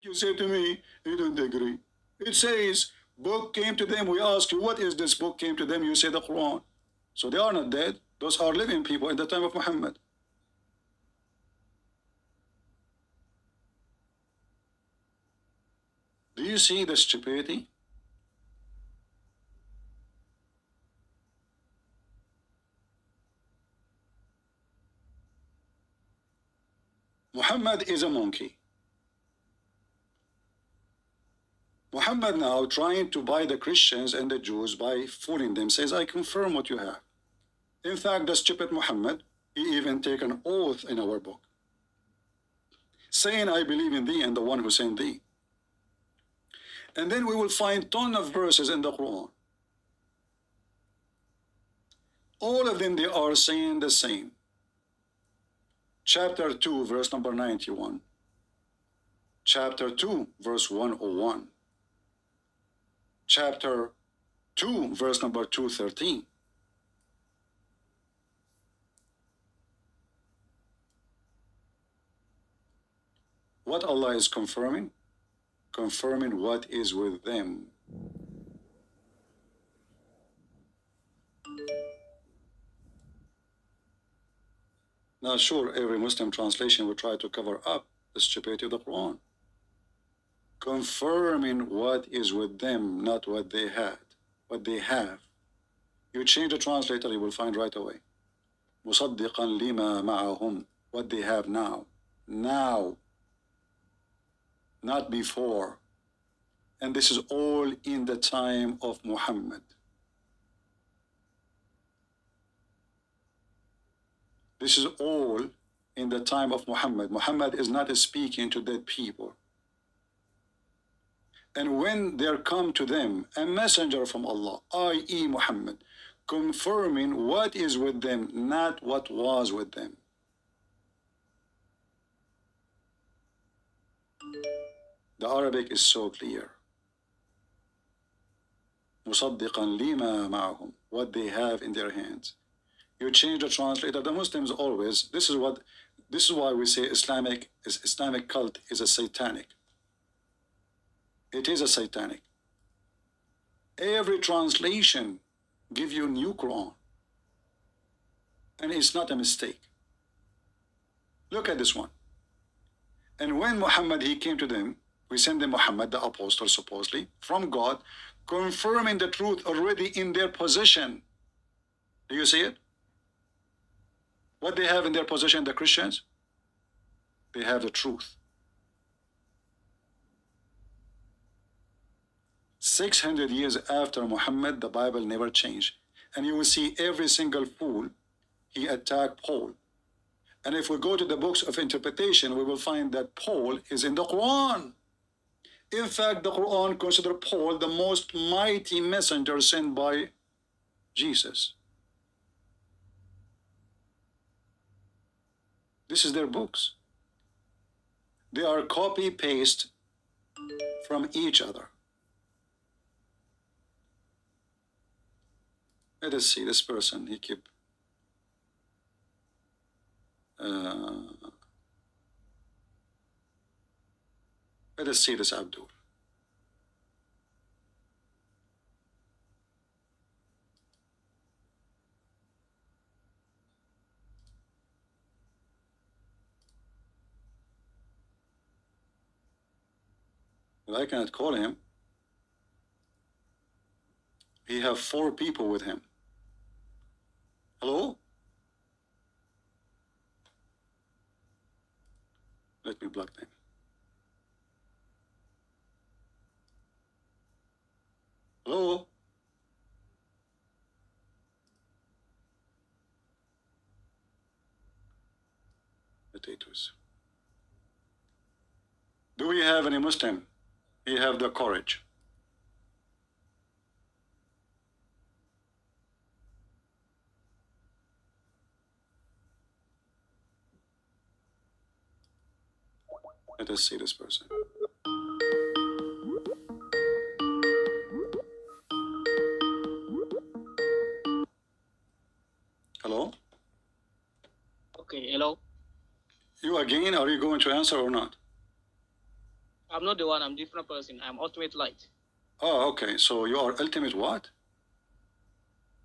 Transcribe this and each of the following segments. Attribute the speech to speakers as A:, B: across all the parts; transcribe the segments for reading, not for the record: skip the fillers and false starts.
A: You say to me, you don't agree. It says, book came to them. We ask you, what is this book came to them? You say the Quran. So they are not dead. Those are living people in the time of Muhammad. Do you see the stupidity? Muhammad is a monkey. Muhammad now trying to buy the Christians and the Jews by fooling them, says, I confirm what you have. In fact, the stupid Muhammad, he even take an oath in our book, saying, I believe in thee and the one who sent thee. And then we will find ton of verses in the Quran. All of them, they are saying the same. Chapter 2, verse number 91. Chapter 2, verse 101. Chapter 2, verse number 213. What Allah is confirming? Confirming what is with them. Now, sure, every Muslim translation will try to cover up the stupidity of the Quran. Confirming what is with them, not what they had, what they have. You change the translator, you will find right away. مُصَدِّقًا لِمَا مَعَهُمْ. What they have now. Now. Not before. And this is all in the time of Muhammad. This is all in the time of Muhammad. Muhammad is not speaking to dead people. And when there come to them a messenger from Allah, i.e. Muhammad, confirming what is with them, not what was with them. The Arabic is so clear. مُصَدِّقًا لِمَا مَعَهُمْ. What they have in their hands. You change the translator. The Muslims always, this is why we say Islamic cult is a satanic. It is a satanic. Every translation give you new Quran. And it's not a mistake. Look at this one. And when Muhammad, he came to them, we send them Muhammad, the apostle, supposedly, from God, confirming the truth already in their possession. Do you see it? What they have in their possession, the Christians? They have the truth. 600 years after Muhammad, the Bible never changed. And you will see every single fool, he attacked Paul. And if we go to the books of interpretation, we will find that Paul is in the Quran. In fact, the Quran considers Paul the most mighty messenger sent by Jesus. This is their books. They are copy-paste from each other. Let us see this person, he keep let us see this Abdul. Well, I cannot call him. He have 4 people with him. Hello? Let me block them. Hello? Potatoes. Do we have any Muslim? He have the courage. Let us see this person. Hello?
B: Okay, hello.
A: You again, are you going to answer or not?
B: I'm not the one. I'm different person. I'm ultimate light.
A: Oh, okay. So you are ultimate what?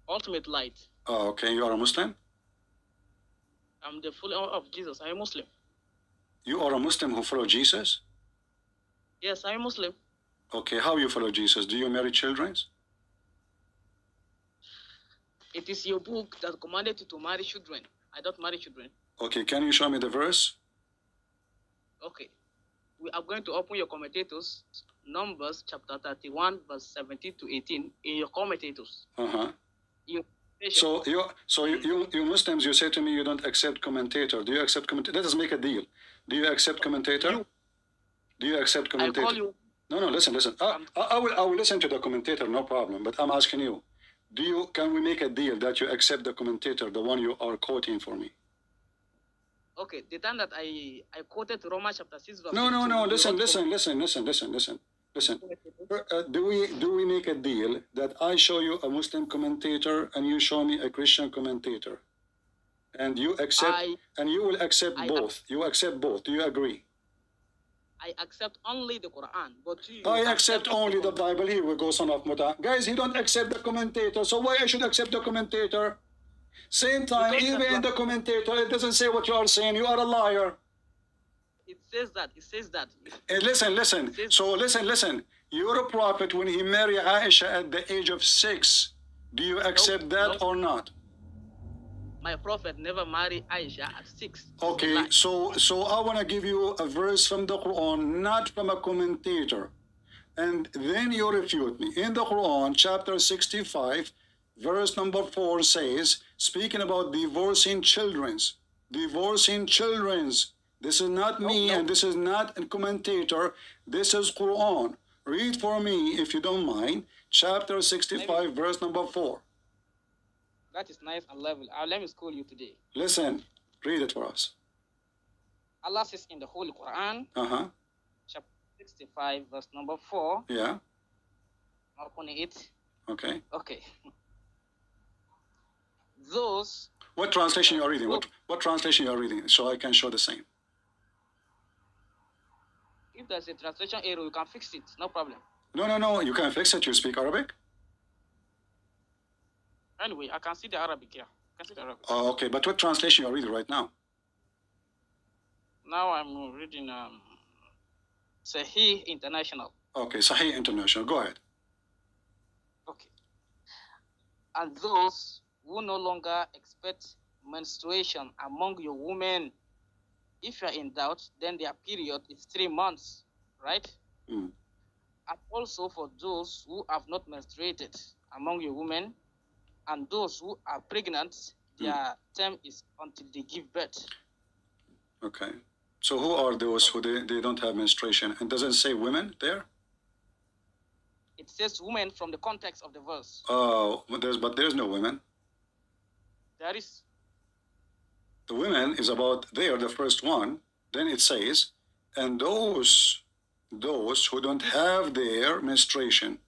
B: Ultimate light.
A: Oh, okay. You are a Muslim?
B: I'm the follower of Jesus. I'm a Muslim.
A: You are a Muslim who follow Jesus?
B: Yes, I'm a Muslim.
A: Okay. How you follow Jesus? Do you marry children?
B: It is your book that commanded you to marry children. I don't marry children.
A: Okay. Can you show me the verse?
B: Okay. We are going to open your commentators, Numbers chapter 31, verse 17 to 18, in your commentators.
A: Uh-huh.
B: You
A: Muslims, you say to me you don't accept commentator. Do you accept commentator? Let us make a deal. Do you accept commentator? Do you accept commentator?
B: I call you.
A: No, listen. I will listen to the commentator, no problem. But I'm asking you, can we make a deal that you accept the commentator, the one you are quoting for me?
B: Okay, the time that I quoted Romans chapter 6 verse
A: No.
B: 15,
A: Listen. Do we make a deal that I show you a Muslim commentator and you show me a Christian commentator, and you accept and you will accept both? You accept both. Do you agree?
B: I accept only the Quran, but you
A: I accept only the Bible. Here we go, son of Muta. Guys, he don't accept the commentator. So why I should accept the commentator? Same time, even in the commentator, it doesn't say what you are saying. You are a liar.
B: It says that.
A: Listen. So listen. You're a prophet when he married Aisha at the age of 6. Do you accept that or not?
B: My prophet never married Aisha at 6.
A: Okay, so I want to give you a verse from the Quran, not from a commentator. And then you refute me. In the Quran, chapter 65, verse number 4 says, speaking about divorcing children. This is not me, and this is not a commentator. This is Quran. Read for me, if you don't mind, chapter 65, verse number 4.
B: That is nice and level. Let me school you today.
A: Listen, read it for us.
B: Allah says in the Holy Quran, chapter 65, verse number 4.
A: Yeah.
B: Open it.
A: Okay.
B: Okay. Those.
A: What translation you are reading? What translation you are reading? So I can show the same.
B: If there's a translation error, you can fix it. No problem.
A: No. You can fix it. You speak Arabic?
B: Anyway, I can see the Arabic here.
A: Oh, okay. But what translation you are reading right now?
B: Now I'm reading Sahih International.
A: Okay, Sahih International. Go ahead.
B: Okay. And those who no longer expect menstruation among your women, if you are in doubt, then their period is 3 months, right?
A: Mm.
B: And also for those who have not menstruated among your women, and those who are pregnant, their term is until they give birth.
A: Okay. So who are those who they don't have menstruation? And doesn't say women there?
B: It says women from the context of the verse.
A: Oh, but there's no women.
B: There is.
A: The women is about there, the first one. Then it says, and those who don't have their menstruation.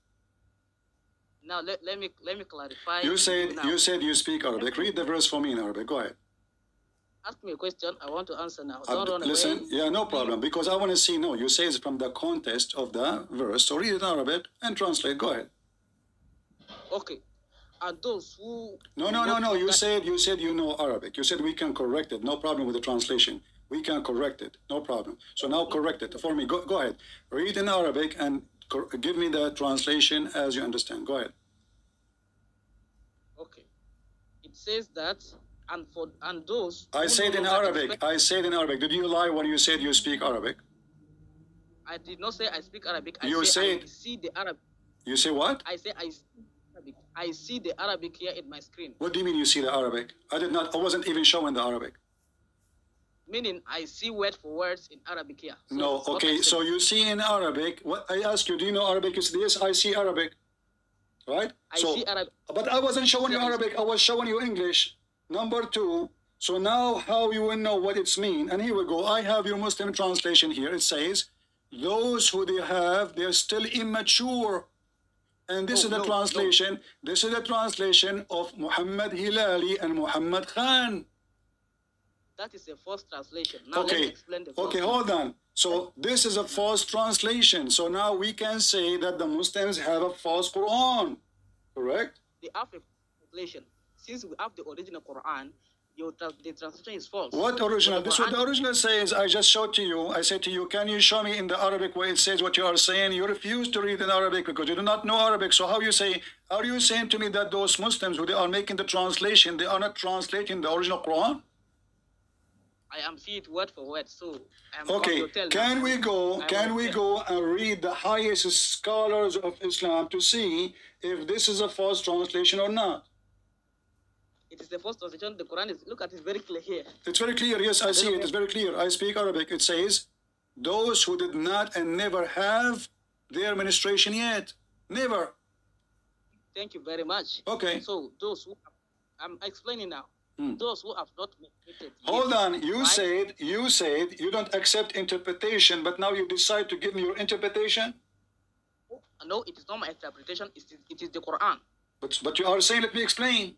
B: Now let me clarify.
A: You said you speak Arabic. Read the verse for me in Arabic. Go ahead.
B: Ask me a question. I want to answer now. Don't run
A: listen,
B: away.
A: Yeah, no problem. Because I want to see. No, you say it's from the context of the verse. So read it in Arabic and translate. Go ahead.
B: Okay. And those who.
A: No. You said you know Arabic. You said we can correct it. No problem with the translation. We can correct it. No problem. So now correct it for me. Go ahead. Read in Arabic and give me the translation as you understand. Go ahead.
B: Okay. It says that, and those.
A: I said in Arabic. Did you lie when you said you speak Arabic?
B: I did not say I speak Arabic. I see the Arabic.
A: You say what?
B: I say I speak Arabic. I see the Arabic here in my screen.
A: What do you mean you see the Arabic? I wasn't even showing the Arabic.
B: Meaning I see word for words in Arabic here. So
A: no, okay, so you see in Arabic, what I ask you, do you know Arabic? You said, yes, I see Arabic. Right?
B: I see Arabic.
A: But I wasn't showing you Arabic, I was showing you English. Number 2, so now how you will know what it's mean? And here we go, I have your Muslim translation here. It says, those who they're still immature. And this is the translation. This is the translation of Muhammad Hilali and Muhammad Khan.
B: That is a false translation. Now let me explain the
A: Okay, hold on. So this is a false translation. So now we can say that the Muslims have a false Quran, correct?
B: They have a translation. Since we have the original Quran, the translation is false.
A: What original? This is what the original says. I just showed to you. I said to you, can you show me in the Arabic where it says what you are saying? You refuse to read in Arabic because you do not know Arabic. So how are you saying to me that those Muslims who they are making the translation, they are not translating the original Quran?
B: I am seeing it word for word. So
A: okay, can we go and read the highest scholars of Islam to see if this is a false translation or not?
B: It is the first translation. The Quran is, look at it, very clear here.
A: It's very clear. Yes, I see it. It's very clear. I speak Arabic. It says, those who did not and never have their menstruation yet. Never.
B: Thank you very much.
A: Okay.
B: So those who, I'm explaining now. Those who have not menstruated.
A: Hold on. You said you don't accept interpretation, but now you decide to give me your interpretation?
B: No, it is not my interpretation. It is the Quran.
A: But you are saying, let me explain.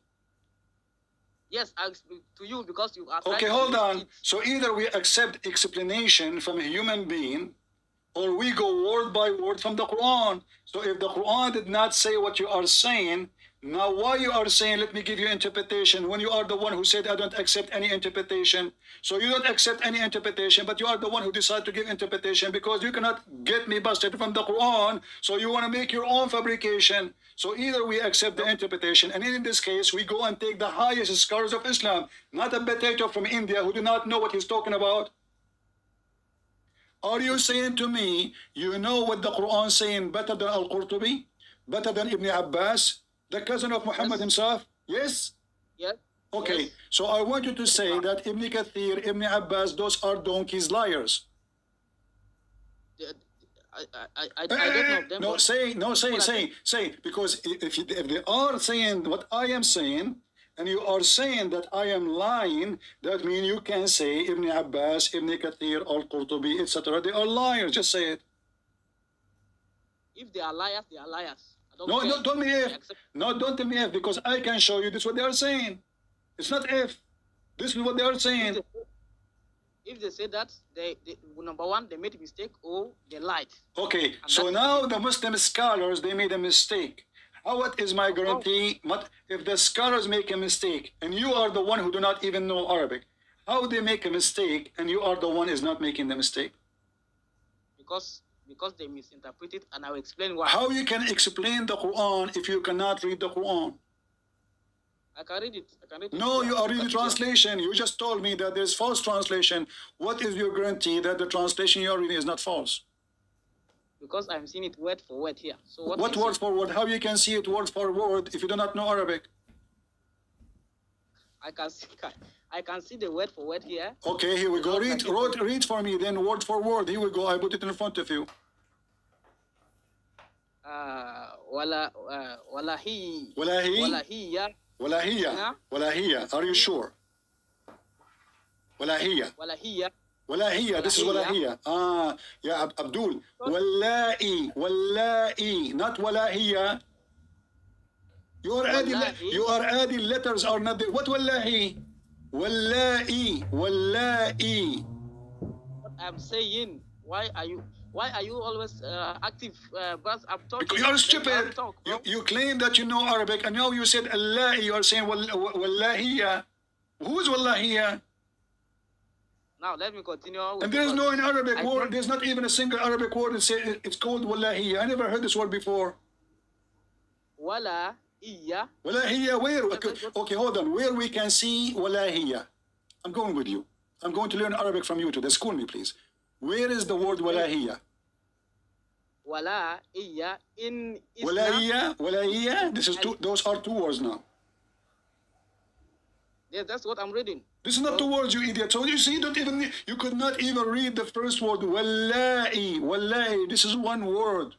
B: Yes, I speak to you because you are.
A: Okay, hold on. So either we accept explanation from a human being, or we go word by word from the Quran. So if the Quran did not say what you are saying, now why you are saying, let me give you interpretation, when you are the one who said, I don't accept any interpretation. So you don't accept any interpretation, but you are the one who decided to give interpretation because you cannot get me busted from the Quran. So you want to make your own fabrication. So either we accept the interpretation, and in this case, we go and take the highest scholars of Islam, not a potato from India who do not know what he's talking about. Are you saying to me, you know what the Quran is saying better than Al-Qurtubi, better than Ibn Abbas, the cousin of Muhammad himself? Yes?
B: Yes.
A: Okay,
B: yes.
A: So I want you to say that Ibn Kathir, Ibn Abbas, those are donkeys, liars.
B: I don't know them.
A: Say, because if they are saying what I am saying, and you are saying that I am lying, that means you can say Ibn Abbas, Ibn Kathir, Al-Qurtubi, etc. They are liars. Just say it.
B: If they are liars, they are liars.
A: No, don't tell me if. No, don't tell me if, because I can show you this is what they are saying. It's not if. This is what they are saying.
B: If they say that, they number one, they made a mistake or they lied.
A: Okay, so now the Muslim scholars, they made a mistake. What is my guarantee? What if the scholars make a mistake and you are the one who do not even know Arabic? How they make a mistake and you are the one is not making the mistake?
B: Because they misinterpret it, and I will explain why.
A: How you can explain the Quran if you cannot read the Quran?
B: I can read it.
A: No, you are reading translation. You just told me that there's false translation. What is your guarantee that the translation you are reading is not false?
B: Because I'm seeing it word for word here. So
A: what word for word? How you can see it word for word if you do not know Arabic?
B: I can see the word for word here.
A: Okay, here we go. Read for me then, word for word. Here we go. I put it in front of you. Walahiyya. Are you sure? Walahiyya. This is walahiyya. Yeah, Abdul. Wallahi. Not walahiyya. You are adding letters are not there. What wallahi? Wallahi.
B: What I'm saying, why are you always active? But I'm talking.
A: Because you are stupid. You claim that you know Arabic, and now you said Allah. You are saying wallahiya. Who is wallahiya?
B: Now let me continue.
A: And there is no in Arabic word. There's not even a single Arabic word. It's called wallahiya. I never heard this word before.
B: Walahiyya.
A: Walahiyya. Where? Okay, hold on. Where we can see walahiyya? I'm going with you. I'm going to learn Arabic from you today. School me, please. Where is the word walahiyya?
B: Walahiyya in Islam.
A: Walahiyya. This is two. Those are two words now.
B: Yes, that's what I'm reading.
A: This is not two words, you idiot. So you see, you could not even read the first word. Wallahi. This is one word.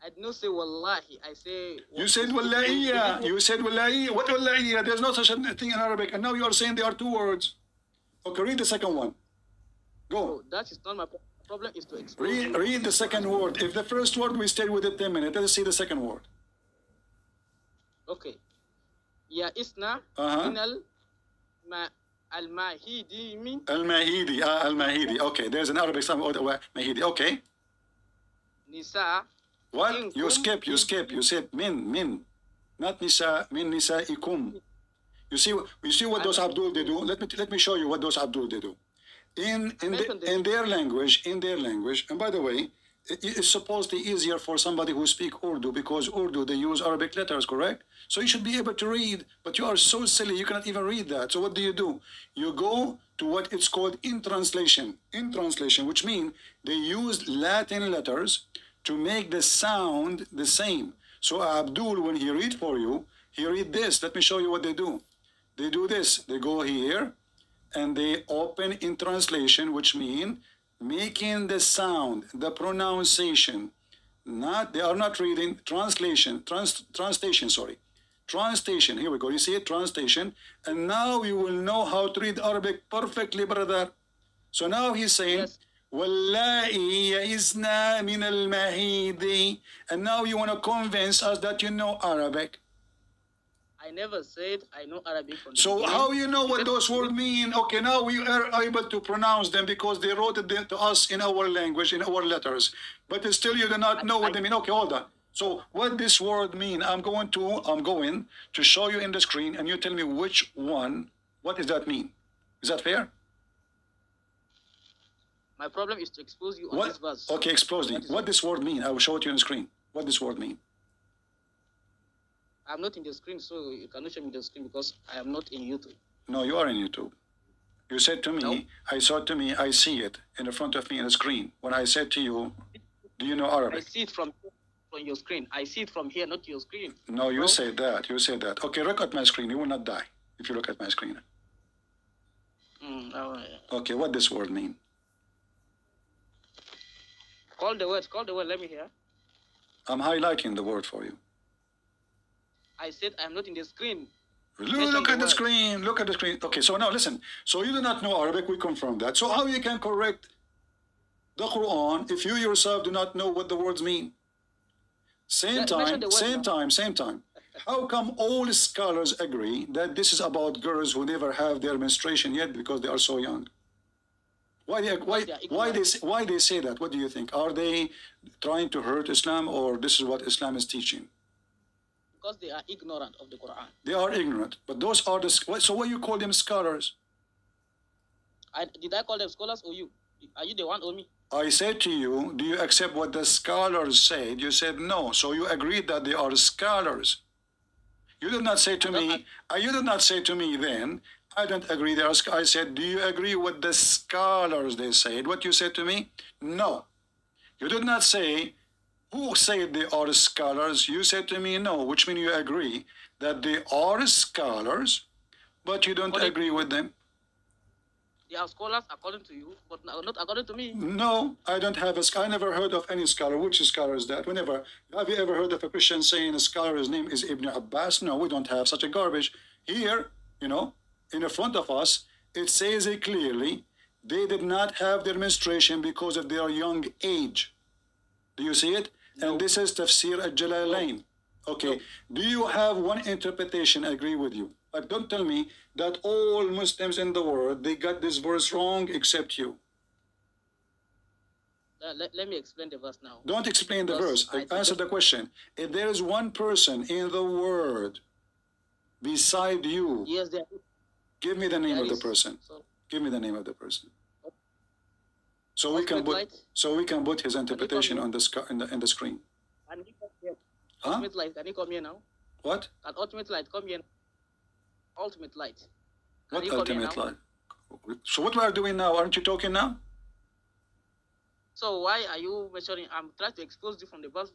B: I did not say wallahi. I say.
A: You said wallahiyya. You said wallahiyya. What wallahiyya? There's no such a thing in Arabic. And now you are saying there are two words. Okay, read the second one. Go.
B: No, that is not my problem. Is to explain.
A: Read the second word. If the first word we stayed with it 10 minutes, let's see the second word.
B: Okay. Ya isna Al-Mahidi, you mean?
A: Al-Mahidi, Al-Mahidi. Okay, there's an Arabic song, Mahidi. Okay.
B: Nisa.
A: What? You skip. You said min. Not nisa, min nisaikum. You see what those Abdul they do? Let me show you what those Abdul they do. In their language, and by the way, it's supposed to be easier for somebody who speak Urdu, because Urdu they use Arabic letters, correct? So you should be able to read, but you are so silly you cannot even read that. So what do? You go to what it's called in translation, which means they use Latin letters to make the sound the same. So Abdul, when he read for you, he read this. Let me show you what they do. They do this. They go here and they open in translation, which means making the sound, the pronunciation. They are not reading translation, translation. Here we go. You see it, translation. And now you will know how to read Arabic perfectly, brother. So now he's saying, yes. Wallahi ya'isna min al-mahidi. And now you want to convince us that you know Arabic.
B: I never said I know Arabic.
A: So how you know what those words mean? Okay, now we are able to pronounce them because they wrote it to us in our language, in our letters. But still you do not know what they mean. Okay, hold on. So what this word mean? I'm going to show you in the screen, and you tell me which one. What does that mean? Is that fair?
B: My problem is to expose you on this verse.
A: Okay, expose me. What this word mean? I will show it to you on the screen. What this word mean?
B: I'm not in the screen, so you cannot show me the screen because I am not in YouTube.
A: No, you are in YouTube. You said to me, no. I see it in the front of me in the screen. When I said to you, do you know Arabic?
B: I see it from your screen. I see it from here, not your screen.
A: No, you said that. You said that. Okay, look at my screen. You will not die if you look at my screen. Okay, what does this word mean?
B: Call the word. Let me hear.
A: I'm highlighting the word for you.
B: I said I'm not in the screen.
A: Look at the screen. Look at the screen. Okay, so now listen. So you do not know Arabic. We confirm that. So how you can correct the Quran if you yourself do not know what the words mean? Same time. How come all scholars agree that this is about girls who never have their menstruation yet because they are so young? Why they say that? What do you think? Are they trying to hurt Islam, or this is what Islam is teaching?
B: Because they are ignorant of the Quran.
A: They are ignorant, but those are the. So why you call them scholars?
B: Did I call them scholars or you? Are you the one or me?
A: I said to you, do you accept what the scholars said? You said no. So you agreed that they are scholars. You did not say to me. You did not say to me then, I don't agree. They are. I said, do you agree with the scholars? They said. What you said to me? No. You did not say. Who said they are scholars? You said to me no, which means you agree that they are scholars, but you don't agree with them.
B: They are scholars according to you, but not according to me.
A: No, I don't have I never heard of any scholar. Which scholar is that? Have you ever heard of a Christian saying a scholar's name is Ibn Abbas? No, we don't have such a garbage. Here, in the front of us, it says it clearly, they did not have their menstruation because of their young age. Do you see it? No. And this is Tafsir al-Jalalain. Okay. No. Do you have one interpretation agree with you? Like, don't tell me that all Muslims in the world, they got this verse wrong except you.
B: Let me explain the verse now.
A: Don't explain the verse. Answer the question. If there is one person in the world beside you,
B: yes, there is.
A: Give me the name of the person. Give me the name of the person. So we can put his interpretation on the in the screen.
B: Can you come here? Huh? Ultimate Light, can you come here now?
A: What?
B: Can Ultimate Light come here? Ultimate Light.
A: What Ultimate Light? So what we are doing now? Aren't you talking now?
B: So why are you measuring? I'm trying to expose you from the verse,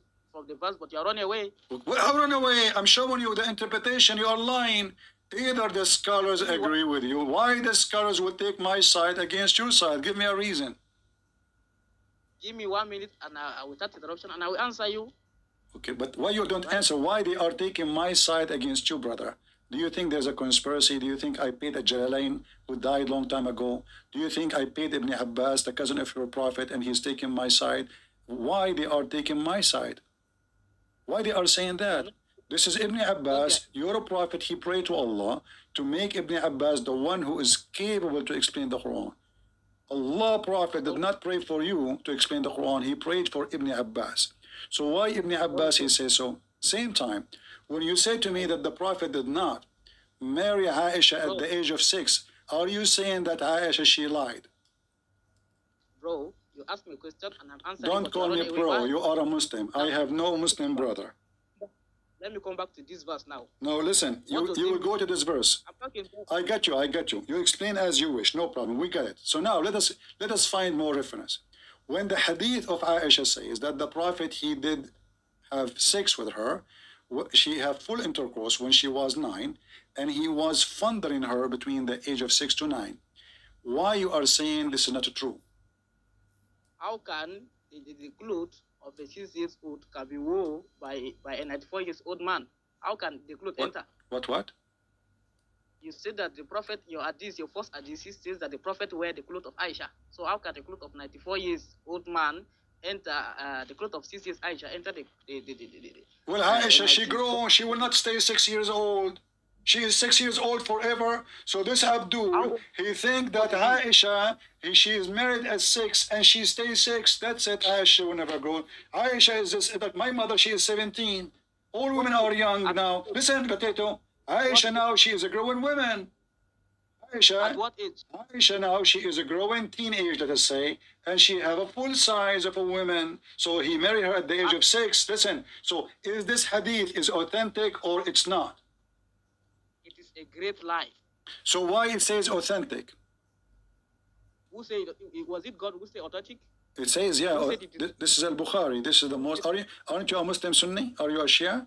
B: but you are running away.
A: Well, I run away. I'm showing you the interpretation. You are lying. Either the scholars agree with you. Why the scholars would take my side against your side? Give me a reason.
B: Give me 1 minute and I will start interruption and I will answer you.
A: Okay, but why you don't answer? Why they are taking my side against you, brother? Do you think there's a conspiracy? Do you think I paid a Jalalain who died long time ago? Do you think I paid Ibn Abbas, the cousin of your prophet, and he's taking my side? Why they are taking my side? Why they are saying that? This is Ibn Abbas,
B: Okay.
A: your prophet. He prayed to Allah to make Ibn Abbas the one who is capable to explain the Quran. Allah prophet did not pray for you to explain the Quran. He prayed for Ibn Abbas. So why Ibn Abbas he says so? Same time, when you say to me that the prophet did not marry Aisha at the age of 6, are you saying that Aisha she lied?
B: Bro, you asked me a question and I'm answering.
A: Don't call me bro. You are a Muslim. I have no Muslim brother.
B: Let me come back to this verse now.
A: No, listen. You will go to this verse.
B: I'm talking about...
A: I got you. I got you. You explain as you wish. No problem. We got it. So now let us find more reference. When the hadith of Aisha says that the prophet he did have sex with her, she had full intercourse when she was 9, and he was fondling her between the age of 6 to 9. Why you are saying this is not true?
B: How can the clothes of a 6-year-old can be worn by a 94-year-old man? How can the clothes enter?
A: What?
B: You said that the prophet, your first hadith says that the prophet wear the clothes of Aisha. So how can the clothes of 94-year-old man enter the clothes of 6 years Aisha enter the
A: Well, Aisha, she grew. She will not stay 6 years old. She is 6 years old forever. So this Abdul, he think that Aisha, she is married at 6 and she stays 6. That's it. Aisha will never grow. Aisha is this, that my mother, she is 17. All women are young now. Listen, Potato. Aisha now, she is a growing woman.
B: At what age?
A: Aisha now, she is a growing teenage, let us say, and she have a full size of a woman. So he married her at the age of 6. Listen, so is this hadith is authentic or it's not?
B: It is a great lie.
A: So why it says authentic?
B: Who said it? Was it God who said authentic?
A: It says, yeah, this is Al-Bukhari. This is the most, aren't you a Muslim Sunni? Are you a Shia?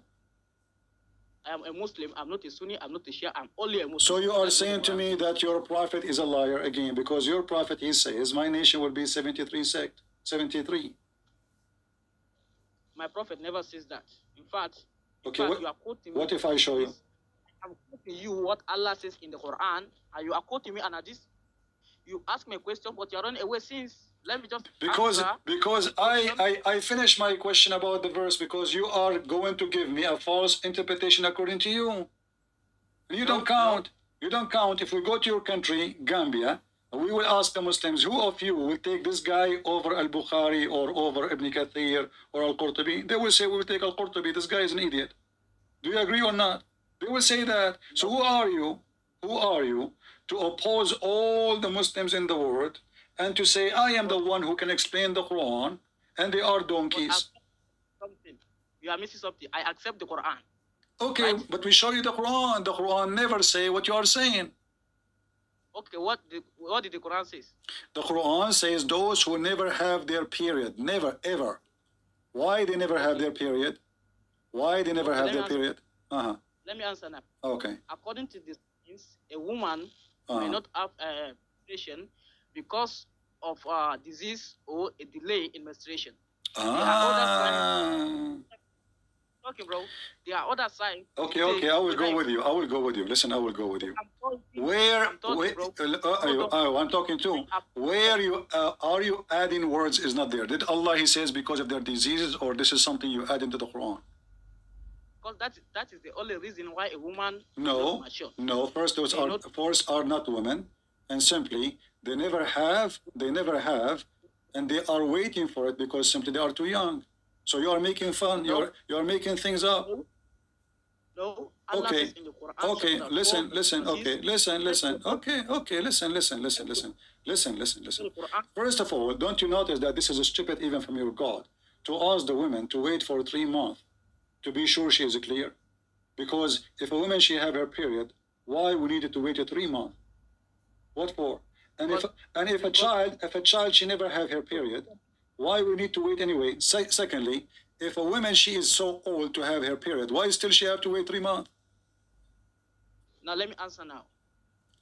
B: I am a Muslim. I'm not a Sunni. I'm not a Shia. I'm only a Muslim.
A: So you are saying to me that your prophet is a liar again, because your prophet, he says, my nation will be 73 sect, 73.
B: My prophet never says that. In fact,
A: Okay,
B: you are quoting me.
A: What if I show you?
B: I'm quoting you what Allah says in the Quran, and you are quoting me, and you ask me a question, but you're running away since. Let me just
A: because I finished my question about the verse, because you are going to give me a false interpretation according to you. You don't count. You don't count. If we go to your country, Gambia, we will ask the Muslims, who of you will take this guy over Al-Bukhari or over Ibn Kathir or Al-Qurtubi? They will say, we will take Al-Qurtubi. This guy is an idiot. Do you agree or not? They will say that. So who are you? Who are you to oppose all the Muslims in the world and to say, I am the one who can explain the Quran, and they are donkeys?
B: You are missing something. I accept the Quran.
A: Okay, right? But we show you the Quran. The Quran never say what you are saying.
B: Okay, what did the Quran say?
A: The Quran says those who never have their period. Never, ever. Why they never have their period? Why they never have their period?
B: Let me answer now.
A: Okay.
B: According to this, a woman may not have a menstruation because of disease or a delay in menstruation. Okay, bro. There are other signs.
A: Okay, I will go with you. I will go with you. Listen, I will go with you. I'm talking too. Where are you adding words is not there. Did Allah, he says, because of their diseases, or this is something you add into the Quran?
B: Because that is the only reason why a woman
A: no, first those are not women, and simply they never have, and they are waiting for it because simply they are too young. So you are making fun. You are making things up.
B: No.
A: Okay. Okay. Listen. Okay. Listen. Okay. Listen. First of all, don't you notice that this is stupid even from your God to ask the women to wait for 3 months to be sure she is clear? Because if a woman she have her period, why we needed to wait 3 months? What for? And if a child she never have her period, why we need to wait anyway? Secondly, if a woman she is so old to have her period, why still she have to wait 3 months?
B: Now let me answer now.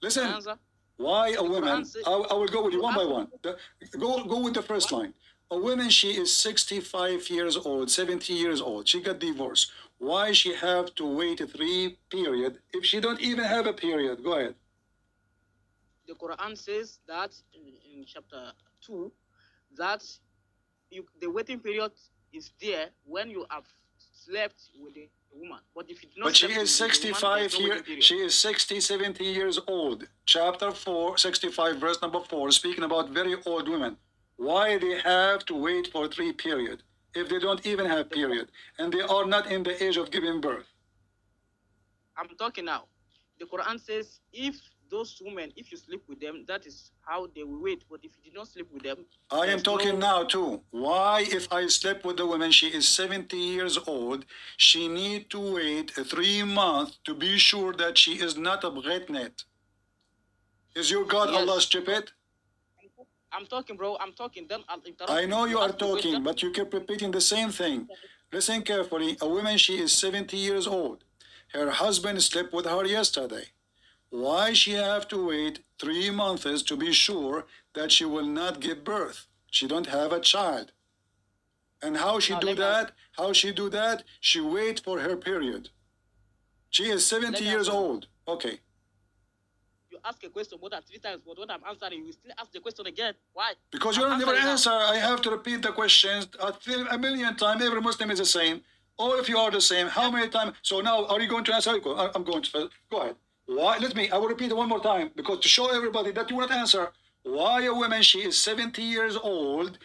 A: Listen. Why a woman? I will go with you one by one. Go with the first line. A woman she is 65 years old, 70 years old. She got divorced. Why she have to wait 3 period if she don't even have a period? Go ahead.
B: The Quran says that in chapter 2 that the waiting period is there when you have slept with the woman. But if you do not
A: But she
B: slept
A: is
B: with the woman,
A: 65
B: there's no
A: years,
B: waiting period.
A: she is 60, 70 years old. Chapter 4, 65, verse number 4, speaking about very old women. Why they have to wait for 3 period if they don't even have period and they are not in the age of giving birth?
B: I'm talking now. The Quran says if those women, if you sleep with them, that is how they will wait. But if you do not sleep with them,
A: I am talking now too. Why, if I slept with the woman, she is 70 years old, she need to wait 3 months to be sure that she is not a bretnet? Is your God
B: Yes.
A: Allah stupid?
B: I'm talking, bro. I'm talking. Then I'll interrupt.
A: I know you are
B: ask the
A: talking,
B: question.
A: but you keep repeating the same thing. Listen carefully. A woman, she is 70 years old. Her husband slept with her yesterday. Why she have to wait 3 months to be sure that she will not give birth? She don't have a child. And how she do that? How she do that? She wait for her period. She is 70 years old. Okay.
B: You ask a question more than 3 times, but when I'm answering, you still ask the question again. Why?
A: Because you don't never answer. I have to repeat the questions a million times. Every Muslim is the same. All of you are the same. How many times? So now, are you going to answer? I'm going to. Go ahead. Why? I will repeat it one more time because to show everybody that you will not answer. Why a woman, she is 70 years old,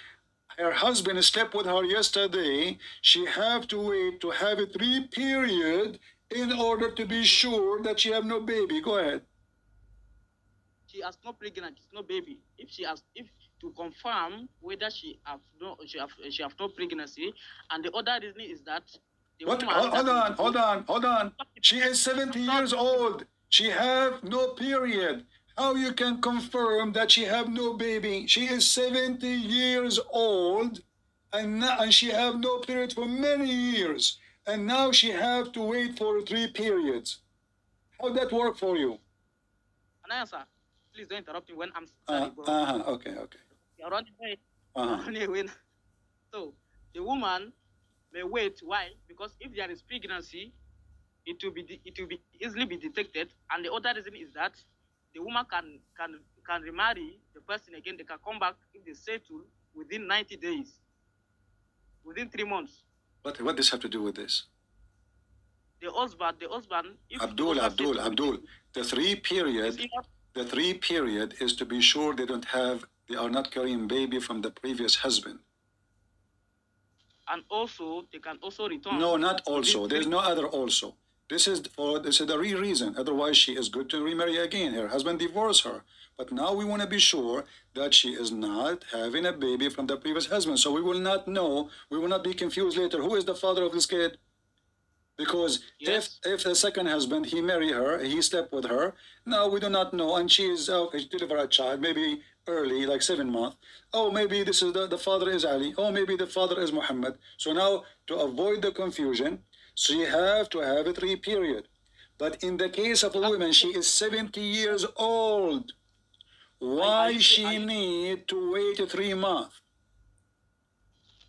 A: her husband slept with her yesterday, she have to wait to have a 3 period in order to be sure that she have no baby. Go ahead. She has no pregnant, no baby. If to confirm whether she have no pregnancy, and the other reason is that the woman. Hold on. She is 70 years old. She have no period. How you can confirm that she have no baby? She is 70 years old, and she have no period for many years, and now she have to wait for 3 periods. How that work for you? An answer. Please don't interrupt me when I'm studying, bro. Okay. You're running away. So the woman may wait. Why? Because if there is pregnancy, it will be easily be detected. And the other reason is that the woman can remarry the person again. They can come back if they settle within 90 days, within 3 months. What does have to do with this? The husband. Abdul. The 3 period is to be sure they are not carrying baby from the previous husband. And also, they can also return. No, not also. There's no other also. This is the real reason. Otherwise, she is good to remarry again. Her husband divorced her. But now we want to be sure that she is not having a baby from the previous husband. So we will not know. We will not be confused later. Who is the father of this kid? Because yes. if the second husband, he married her, he slept with her, now we do not know, and she is deliver a child, maybe early, like 7 months. Oh, maybe this is the father is Ali. Oh, maybe the father is Muhammad. So now, to avoid the confusion, she have to have a 3 period. But in the case of a woman, she is 70 years old. Why she need to wait 3 months?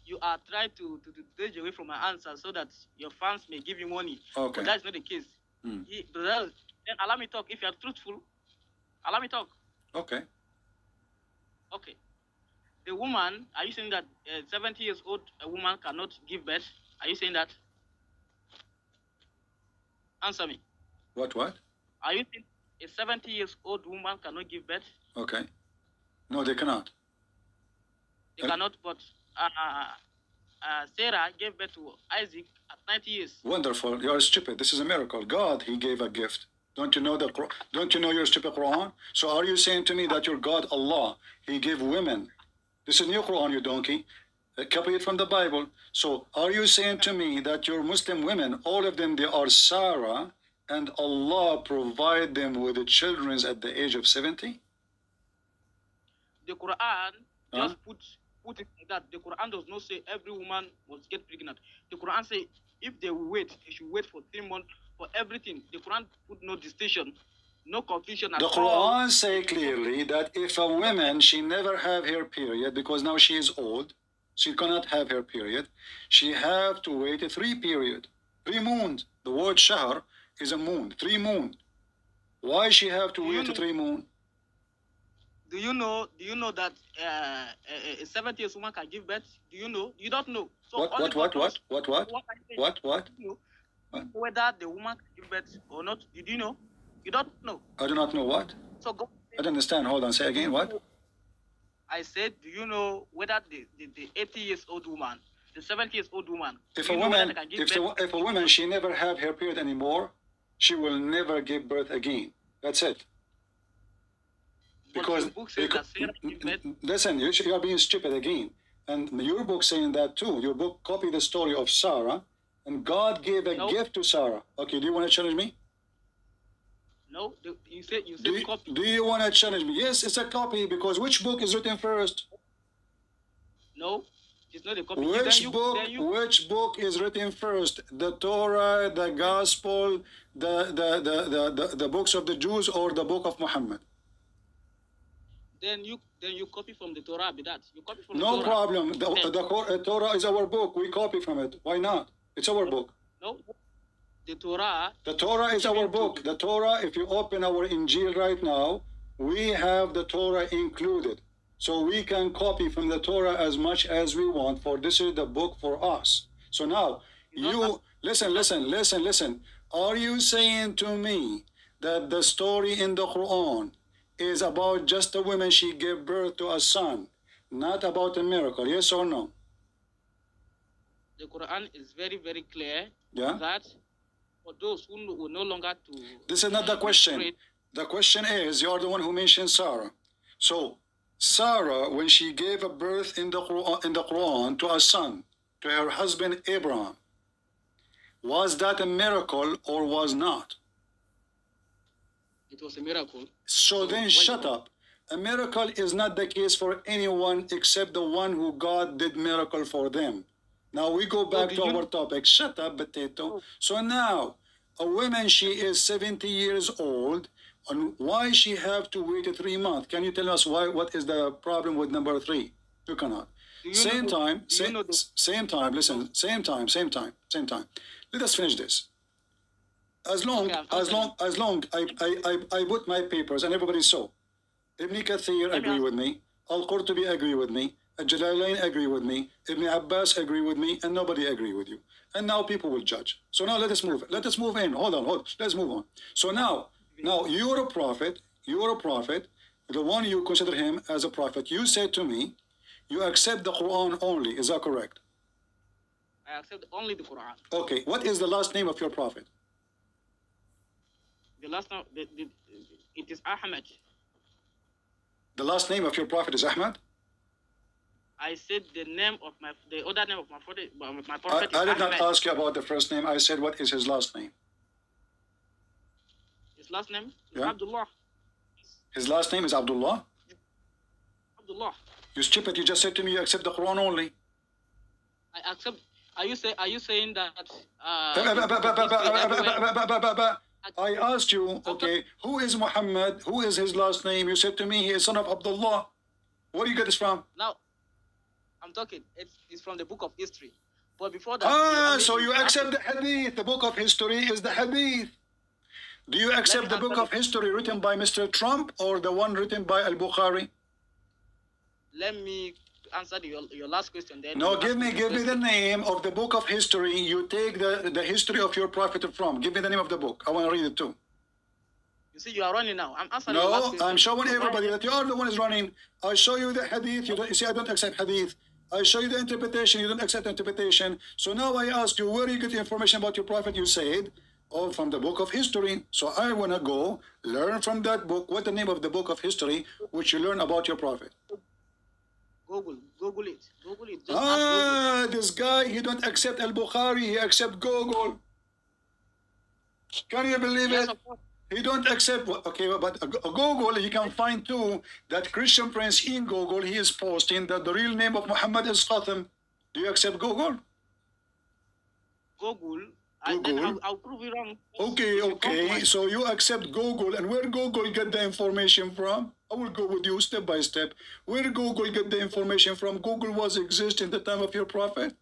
A: You are trying to dodge away from my answer so that your fans may give you money. Okay. But that's not the case. Then allow me talk. If you are truthful, allow me talk. Okay. Okay. The woman, are you saying that 70 years old a woman cannot give birth? Are you saying that? Answer me. What? Are you saying a 70 years old woman cannot give birth? Okay. No, they cannot. They cannot, but Sarah gave birth to Isaac at 90 years. Wonderful. You are stupid. This is a miracle. God, he gave a gift. Don't you know Don't you know your stupid Quran? So are you saying to me that your God, Allah, he gave women? This is new Quran, you donkey. Copy it from the Bible. So are you saying to me that your Muslim women, all of them, they are Sarah, and Allah provide them with the children at the age of 70? The Quran just put it like that. The Quran does not say every woman must get pregnant. The Quran says if they will wait, they should wait for 3 months for everything. The Quran put no distinction, no confusion at all. The Quran say clearly that if a woman, she never have her period because now she is old, she cannot have her period, she have to wait 3 period, 3 moons. The word shahr is a moon, 3 moon. Why she have to wait 3 moon?
B: Do you know that a 70 years woman can give birth? Do you know? You don't know. So
A: What?
B: Whether the woman can give birth or not? Did you know? You don't know.
A: I do not know what.
B: So go.
A: I don't understand. Hold on. Say again. What?
B: I said, do you know whether the 80 years old woman, the 70 years old woman,
A: if a woman, she never have her period anymore, she will never give birth again. That's it. Because listen, you are being stupid again. And your book saying that too. Your book copied the story of Sarah, and God gave a gift to Sarah. Okay, do you want to challenge me?
B: No, you said copy.
A: Do you want to challenge me? Yes, it's a copy, because which book is written first?
B: No, it's not a copy.
A: Which book is written first? The Torah, the Gospel, the books of the Jews, or the book of Muhammad?
B: Then you copy from the Torah. Be that you copy from
A: no
B: the Torah.
A: Problem. The Torah is our book. We copy from it. Why not? It's our book.
B: No. The Torah.
A: The Torah is our book. The Torah, if you open our Injil right now, we have the Torah included. So we can copy from the Torah as much as we want, for this is the book for us. So now, you, listen. Are you saying to me that the story in the Quran is about just a woman, she gave birth to a son, not about a miracle? Yes or no?
B: The Quran is very, very clear
A: that
B: for those who will no longer to...
A: This is not the question. The question is, you are the one who mentioned Sarah. So, Sarah, when she gave a birth in the Quran to a son, to her husband Abraham, was that a miracle or was not?
B: It was a miracle.
A: So then shut up. A miracle is not the case for anyone except the one who God did miracle for them. Now we go back to our topic. Shut up, potato. So now, a woman, she is 70 years old, and why she have to wait 3 months? Can you tell us why? What is the problem with number 3? You cannot. Same time. Listen, same time. Let us finish this. As long I put my papers and everybody saw. Ibn Kathir agree with me. Al-Qurtubi agree with me. Al-Jalalain agree with me. Ibn Abbas agree with me, and nobody agree with you. And now people will judge. So now let us move. Let us move in. Hold on. Let's move on. So now you're a prophet. The one you consider him as a prophet. You said to me, you accept the Quran only. Is that correct?
B: I accept only the Quran.
A: Okay. What is the last name of your prophet?
B: The last name, it is Ahmed.
A: The last name of your prophet is Ahmed?
B: I said the other name of my prophet.
A: I did not ask you about the first name. I said, what is his last name?
B: His last name is Abdullah.
A: His last name is Abdullah?
B: Abdullah.
A: You stupid, you just said to me you accept the Quran only.
B: I accept. Are you saying that
A: I asked you, okay, who is Muhammad? Who is his last name? You said to me he is son of Abdullah. Where do you get this from?
B: Now, I'm talking, it's from the book of history. But before that...
A: so you accept the hadith. The book of history is the hadith. Do you accept the book of history written by Mr. Trump or the one written by Al-Bukhari?
B: Let me answer your last question then.
A: No, give me the name of the book of history you take the history of your prophet from. Give me the name of the book. I want to read it too.
B: You see, you are running now. I'm answering your last question.
A: No, I'm showing everybody that you are the one who is running. I show you the hadith. You see, I don't accept hadith. I show you the interpretation. You don't accept the interpretation. So now I ask you, where you get the information about your prophet? You said, oh, from the book of history. So I want to go learn from that book. What's the name of the book of history which you learn about your prophet?
B: Google it. Just
A: Google. This guy, he don't accept Al-Bukhari, he accept Google. Can you believe it? He don't accept, okay, but Google, he can find too that Christian Prince in Google, he is posting that the real name of Muhammad is Khatam. Do you accept Google?
B: Google? I'll prove you wrong.
A: Okay. So you accept Google, and where Google get the information from? I will go with you step by step. Where Google get the information from? Google was exist in the time of your prophet?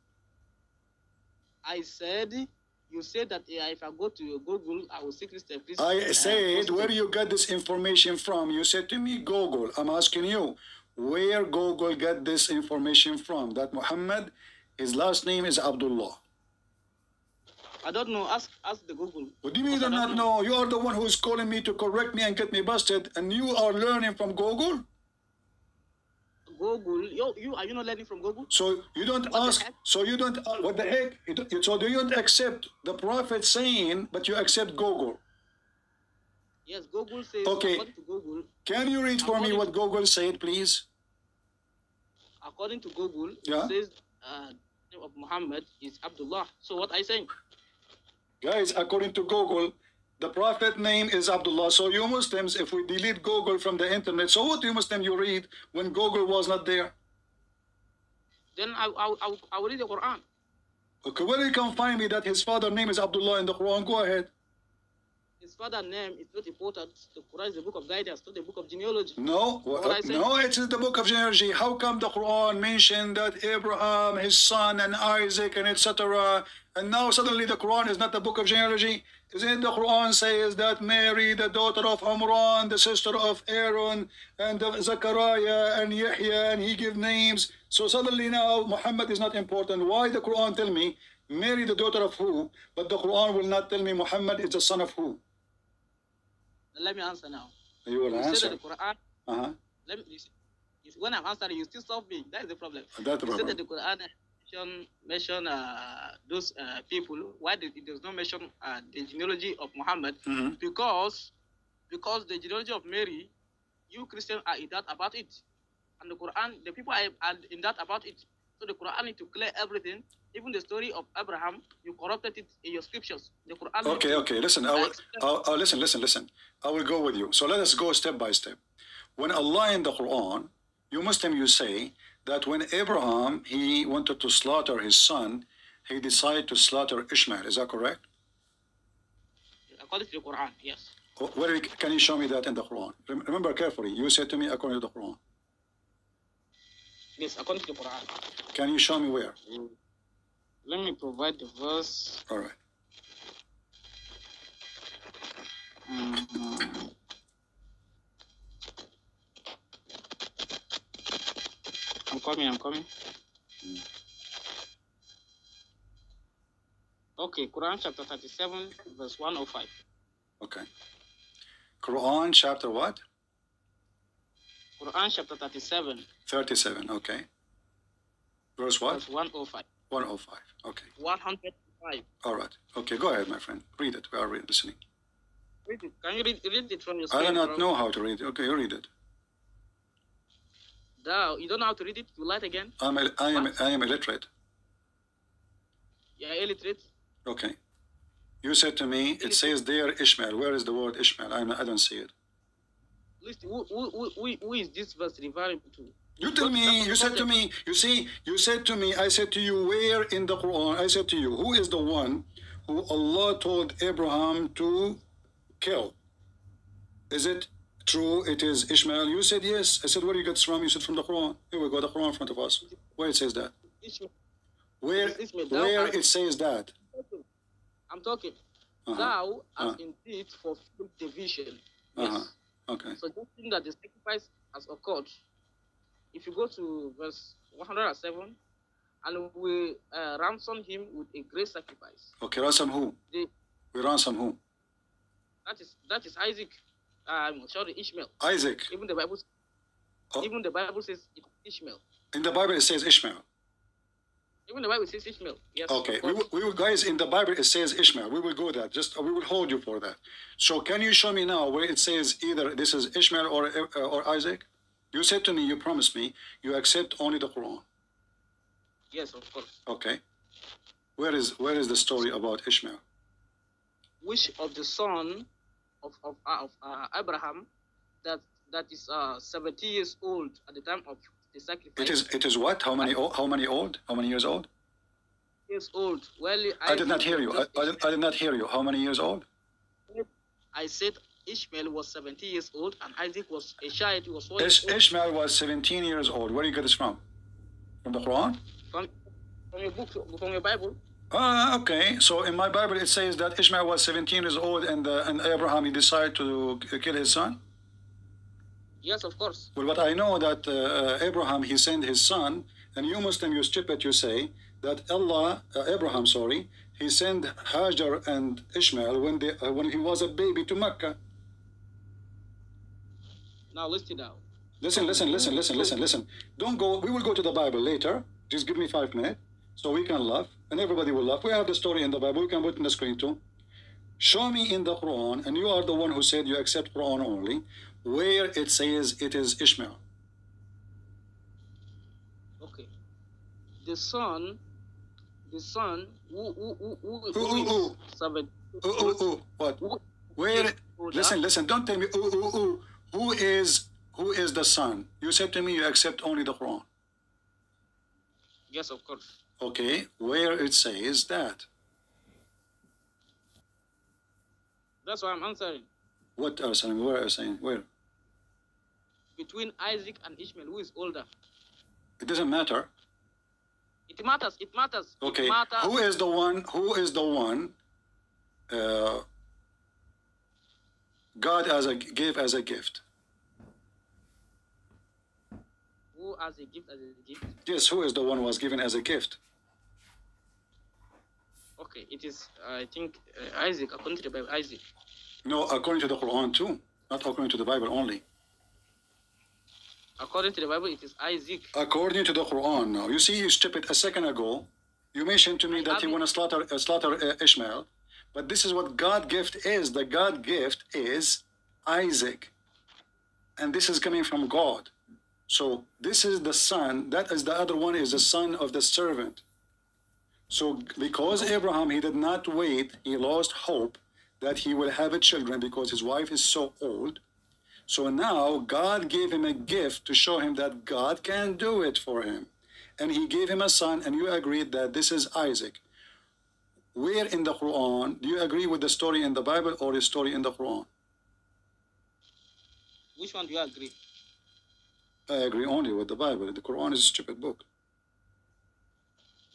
B: I said You said that if I go to Google, I will see Christian.
A: I said, where you got this information from? You said to me, Google. I'm asking you, where Google got this information from? That Muhammad, his last name is Abdullah.
B: I don't know. Ask the Google.
A: What do you mean you do not know? You are the one who is calling me to correct me and get me busted, and you are learning from Google?
B: Google, you are you not learning from Google?
A: So you don't ask. So you don't. What the heck? So do you don't accept the Prophet saying, but you accept Google?
B: Yes, Google says.
A: Okay.
B: According to Google.
A: Can you read for me what Google said, please?
B: According to Google,
A: yeah?
B: It says the name of Muhammad is Abdullah. So what I saying?
A: Guys, according to Google, the Prophet name is Abdullah. So you Muslims, if we delete Google from the internet, so what do you Muslim you read when Google was not there?
B: Then I will read the Quran.
A: Okay, where you can find me that his father name is Abdullah in the Quran? Go ahead.
B: His father's name is not important. The Quran is the book of guidance, not the book of genealogy.
A: No, no, it is the book of genealogy. How come the Quran mentioned that Abraham, his son, and Isaac, and etc., and now suddenly the Quran is not the book of genealogy? Isn't the Quran says that Mary, the daughter of Imran, the sister of Aaron, and Zechariah, and Yahya, and he give names. So suddenly now Muhammad is not important. Why the Quran tell me Mary, the daughter of who, but the Quran will not tell me Muhammad is the son of who?
B: Let me answer now.
A: You will answer.
B: Said that the Quran. When I'm answering, you still stop me. That is the problem.
A: That's the problem.
B: You said that the Quran mention those people. Why it does not mention the genealogy of Muhammad?
A: Mm-hmm.
B: Because the genealogy of Mary, you Christians are in doubt about it, and the Quran, the people are in doubt about it. So the Quran need to clear everything. Even the story of Abraham, you corrupted it in your scriptures. The Quran.
A: Okay. Listen. Listen. I will go with you. So let us go step by step. When Allah in the Quran, you Muslim, you say that when Abraham he wanted to slaughter his son, he decided to slaughter Ishmael. Is that correct?
B: According to the Quran, yes.
A: Where can you show me that in the Quran? Remember carefully. You said to me according to the Quran.
B: Yes, according to the Quran.
A: Can you show me where?
B: Let me provide the verse.
A: All right.
B: I'm coming. Okay, Quran chapter 37, verse 105.
A: Okay. Quran chapter what?
B: Quran chapter 37.
A: 37, okay. Verse what?
B: Verse 105.
A: 105, okay.
B: 105.
A: All right. Okay, go ahead, my friend. Read it. We are listening.
B: Read it. Can you read it from your screen?
A: I do not know how to read it. Okay, you read it.
B: You don't know how to read it? You lied again?
A: I am illiterate.
B: Yeah, illiterate.
A: Okay. You said to me, it says there Ishmael. Where is the word Ishmael? I don't see it.
B: Listen, who is this verse referring to?
A: You tell me, you said to me, you said to me, I said to you, where in the Quran, I said to you, who is the one who Allah told Abraham to kill? Is it true it is Ishmael? You said yes. I said, where you get this from? You said from the Quran. Here we go, the Quran in front of us. Where it says that? Where it says that?
B: I'm talking. Thou has indeed fulfilled the vision. Yes.
A: Okay.
B: Suggesting that the sacrifice has occurred. If you go to verse 107, and we ransom him with a great sacrifice.
A: Okay, ransom who? We ransom who?
B: That is Isaac. Sorry, Ishmael.
A: Isaac.
B: Even the Bible says it's Ishmael.
A: In the Bible it says Ishmael.
B: Even the Bible says Ishmael. Yes.
A: Okay, we will, guys, in the Bible it says Ishmael. We will go there. We will hold you for that. So can you show me now where it says either this is Ishmael or Isaac? You said to me, you promised me, you accept only the Quran.
B: Yes, of course.
A: Okay. Where is the story about Ishmael?
B: Which of the son of Abraham that is 70 years old at the time of the sacrifice?
A: It is what? How many old? How many years old?
B: Years old. Well,
A: I did not hear you. I did not hear you. How many years old?
B: I said Ishmael was 70 years old and Isaac was a child. He was 4 years old.
A: Ishmael was 17 years old. Where do you get this from? From the Quran?
B: From your book, from your Bible.
A: Okay. So in my Bible it says that Ishmael was 17 years old and Abraham he decided to kill his son.
B: Yes, of course.
A: Well, but I know that Abraham he sent his son, and you Muslim, you stupid, you say that Abraham, sorry, he sent Hajar and Ishmael when he was a baby to Mecca.
B: Now listen now.
A: Listen. Don't go. We will go to the Bible later. Just give me 5 minutes so we can laugh and everybody will laugh. We have the story in the Bible. We can put it in the screen too. Show me in the Quran, and you are the one who said you accept Quran only, where it says it is Ishmael.
B: Okay. The son who is 7.
A: What? Where? Listen. Don't tell me Who is the son? You said to me you accept only the Quran.
B: Yes, of course.
A: Okay, where it says that?
B: That's why I'm answering.
A: What are saying? Where are saying? Where?
B: Between Isaac and Ishmael, who is older?
A: It doesn't matter.
B: It matters. It matters.
A: Okay.
B: It matters.
A: Who is the one? God gave as a gift.
B: Who as a gift?
A: Yes. Who is the one who was given as a gift?
B: Okay. It is. I think Isaac, according to the Bible. Isaac.
A: No, according to the Quran too, not according to the Bible only.
B: According to the Bible, it is Isaac.
A: According to the Quran, now you see, you stupid. A second ago, you mentioned to me that he want to slaughter Ishmael, but this is what God gift is. The God gift is Isaac, and this is coming from God. So this is the son. That is the other one is the son of the servant. So because Abraham he did not wait, he lost hope that he will have a children because his wife is so old. So now God gave him a gift to show him that God can do it for him. And he gave him a son, and you agreed that this is Isaac. Where in the Quran, do you agree with the story in the Bible or the story in the Quran?
B: Which one do you agree?
A: I agree only with the Bible. The Quran is a stupid book.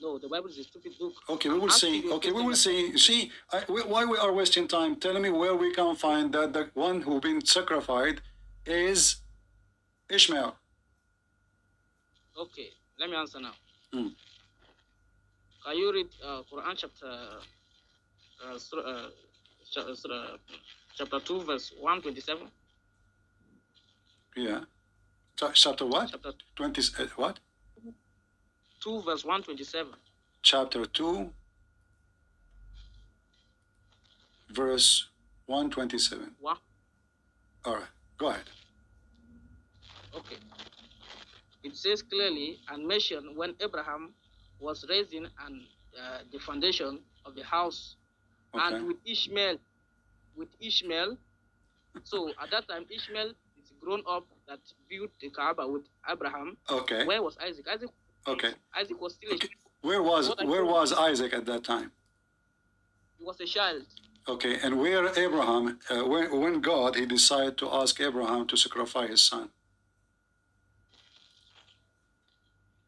B: No, the Bible is a stupid book.
A: Okay, we will see. Okay, we will see. See, why we are wasting time? Tell me where we can find that the one who been sacrificed is Ishmael.
B: Okay, let me answer now. Can you read Quran chapter 2, verse 127?
A: Yeah. Chapter what?
B: Chapter
A: 20. What?
B: 2, verse 127.
A: Chapter 2, verse 127.
B: What?
A: All right, go ahead.
B: Okay. It says clearly and mentioned when Abraham was raising the foundation of the house,
A: Okay.
B: and with Ishmael. So at that time, Ishmael is grown up that built the Kaaba with Abraham.
A: Okay.
B: Where was Isaac?
A: Okay.
B: Isaac was still
A: Okay. Where was Isaac at that time?
B: He was a child.
A: Okay, and where Abraham, when God, he decided to ask Abraham to sacrifice his son?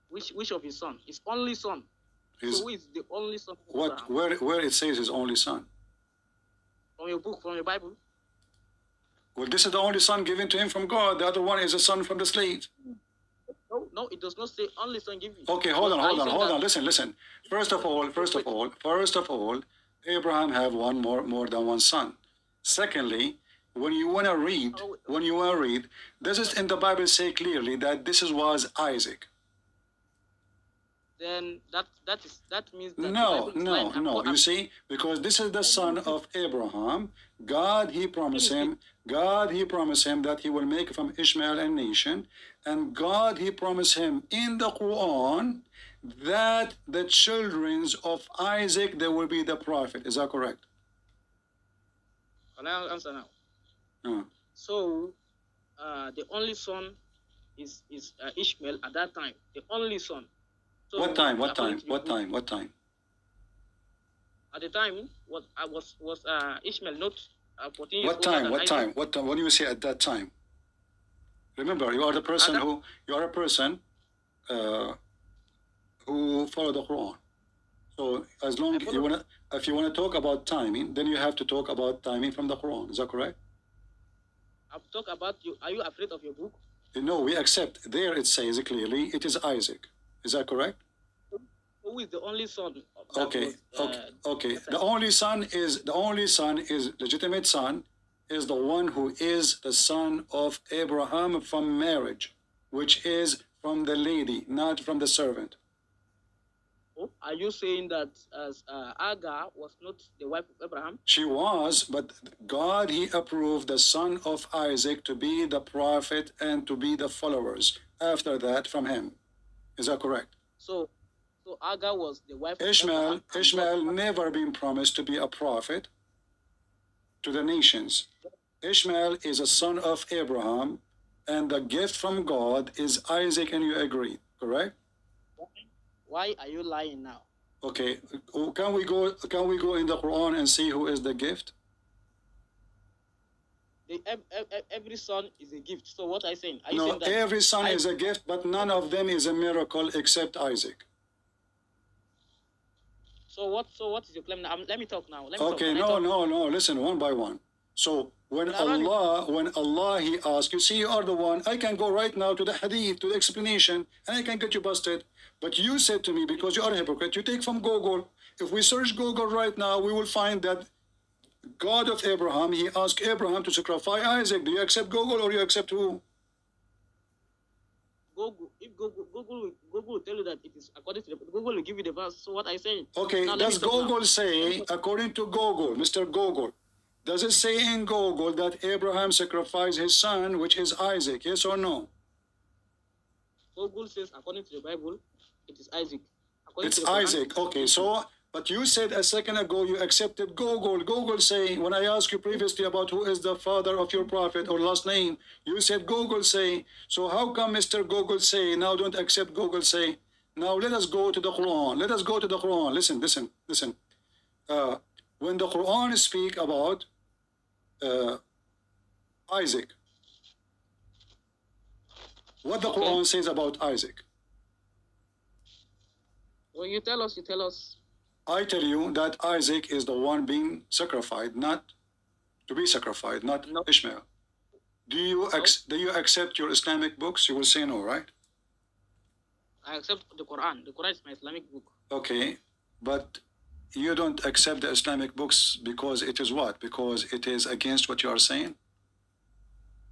B: Which of his son? His only son. So who is the only son of
A: Abraham? Where it says his only son?
B: From your book, from your Bible.
A: Well, this is the only son given to him from God. The other one is a son from the slave.
B: No, it does not say only son given.
A: Okay, hold on. Listen. First of all, Abraham have more than one son. Secondly, when you wanna read, this is in the Bible say clearly that this was Isaac.
B: Then that means that
A: no. You see, because this is the son of Abraham. God he promised him that he will make from Ishmael a nation, and God he promised him in the Quran that the children of Isaac they will be the prophet. Is that correct?
B: Can I answer now? So the only son is Ishmael at that time. The only son. So
A: What time?
B: At the time, was Ishmael not 14 years old?
A: What time? When you say at that time? Remember, you are the person who follow the Quran. So as long you wanna, if you wanna talk about timing, then you have to talk about timing from the Quran. Is that correct?
B: I'm talking about you. Are you afraid of your book?
A: No, we accept. There it says clearly it is Isaac. Is that correct?
B: Who is the only son?
A: Okay, okay. The only son is legitimate son, is the one who is the son of Abraham from marriage, which is from the lady, not from the servant.
B: Are you saying that as Agar was not the wife of Abraham?
A: She was, but God, he approved the son of Isaac to be the prophet and to be the followers after that from him. Is that correct?
B: So Agar was the wife of
A: Ishmael. Ishmael never been promised to be a prophet to the nations. Ishmael is a son of Abraham, and the gift from God is Isaac, and you agree, correct?
B: Why are you lying now?
A: Okay, can we go in the Quran and see who is the gift?
B: Every son is a gift. So what are you saying? Are you
A: no,
B: saying that
A: every son is a gift, but none of them is a miracle except Isaac.
B: So what is your claim now? Let me talk now.
A: Okay, no. Listen, one by one. So when Allah he asks, you see, you are the one. I can go right now to the hadith, to the explanation, and I can get you busted. But you said to me, because you are a hypocrite, you take from Google. If we search Google right now, we will find that God of Abraham, he asked Abraham to sacrifice Isaac. Do you accept Google or you accept who?
B: Google. If Google will tell you that it is according to Google will give you the verse. So what I say?
A: Okay, now, does Google say, according to Google, Mr. Google, does it say in Google that Abraham sacrificed his son, which is Isaac? Yes or no?
B: Google says, according to the Bible, it is Isaac.
A: It's Isaac. Okay, so, but you said a second ago you accepted Google. Google say, when I asked you previously about who is the father of your prophet or last name, you said Google say. So how come Mr. Google say, now don't accept Google say? Now let us go to the Quran. Let us go to the Quran. Listen. When the Quran speak about Isaac, what the Quran says about Isaac?
B: Well, you tell us.
A: I tell you that Isaac is the one being sacrificed, not to be sacrificed, not Ishmael. Do you accept your Islamic books? You will say no, right?
B: I accept the Quran. The Quran is my Islamic book.
A: Okay, but you don't accept the Islamic books because it is what? Because it is against what you are saying?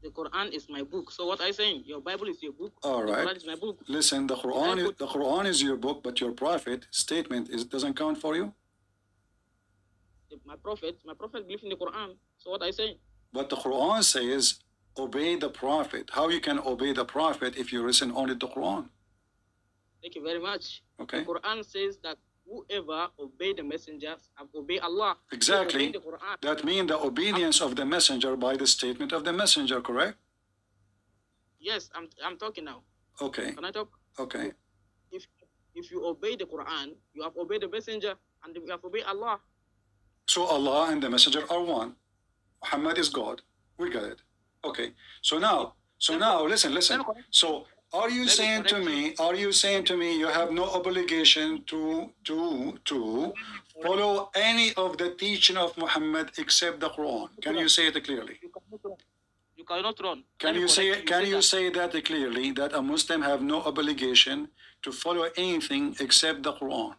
B: The Quran is my book. So what are you saying? Your Bible is your book.
A: All right.
B: The Quran is my book.
A: Listen, the Quran is your book, but your prophet statement doesn't count for you?
B: My prophet believes in the Quran. So what are you saying?
A: But the Quran says, obey the prophet. How you can obey the prophet if you listen only to the Quran?
B: Thank you very much.
A: Okay.
B: The Quran says that whoever obey the messengers have obeyed Allah.
A: Exactly.
B: So
A: that means the obedience of the messenger by the statement of the messenger, correct?
B: Yes, I'm talking now.
A: Okay.
B: Can I talk?
A: Okay.
B: If you obey the Quran, you have obeyed the messenger and you have obeyed Allah.
A: So Allah and the messenger are one. Muhammad is God. We got it. Okay. So now listen. So are you saying to me you have no obligation to follow any of the teaching of Muhammad except the Quran? Can you say it clearly?
B: You cannot run.
A: Can you say that clearly, that a Muslim have no obligation to follow anything except the Quran?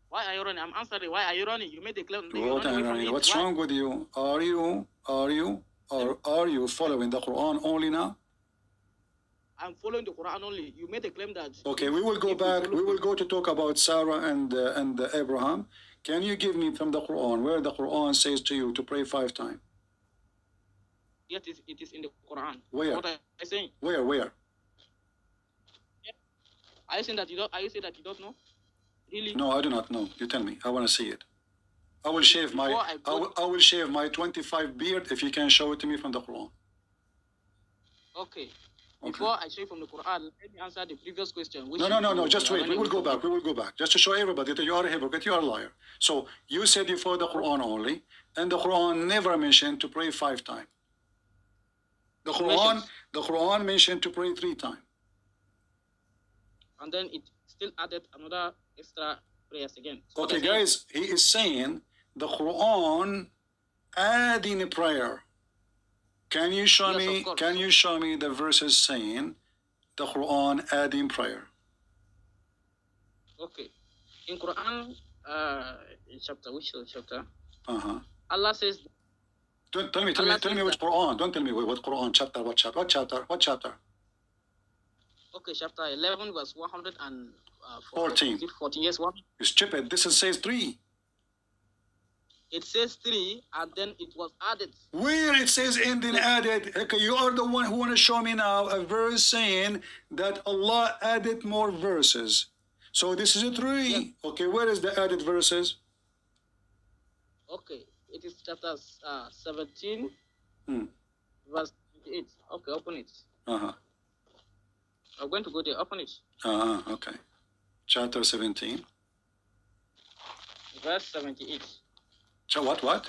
B: Why are you running? I'm answering. Why are you running? You made a claim.
A: What's wrong with you? Are you following the Quran only now?
B: I'm following the Quran only. You made a claim that.
A: Okay, we will go back. We will go to talk about Sarah and Abraham. Can you give me from the Quran where the Quran says to you to pray 5 times?
B: Yes, it is in the Quran.
A: Where?
B: What are you saying?
A: Where?
B: Are you saying that you don't? Are you saying that you don't know? Really?
A: No, I do not know. You tell me. I want to see it. I will shave my 25 beard if you can show it to me from the Quran.
B: Okay. Before I show you from the Quran, let me answer the previous question.
A: No. Just wait. We will go back. Just to show everybody that you are a hypocrite, you are a liar. So you said you follow the Quran only, and the Quran never mentioned to pray 5 times. The Quran mentioned to pray 3 times.
B: And then it still added another extra prayers again. So
A: okay, guys, he is saying the Quran adding prayer. Can you show
B: Yes,
A: me?
B: of course.
A: Can you show me the verses saying the Quran adding prayer?
B: Okay. In Quran, in which chapter?
A: Uh-huh.
B: Allah says.
A: Tell me which Quran. Don't tell me what Quran chapter. What chapter?
B: Okay, chapter 11, verse 114. 14. Yes, one.
A: You stupid. This says 3.
B: It says 3, and then it was added.
A: Where it says ending added? Okay, you are the one who want to show me now a verse saying that Allah added more verses. So this is a 3. Yes. Okay, where is the added verses?
B: Okay, it is chapter 17, verse 8. Okay, open it. I'm going to go there. Open it.
A: Okay. Chapter 17.
B: Verse 78.
A: What?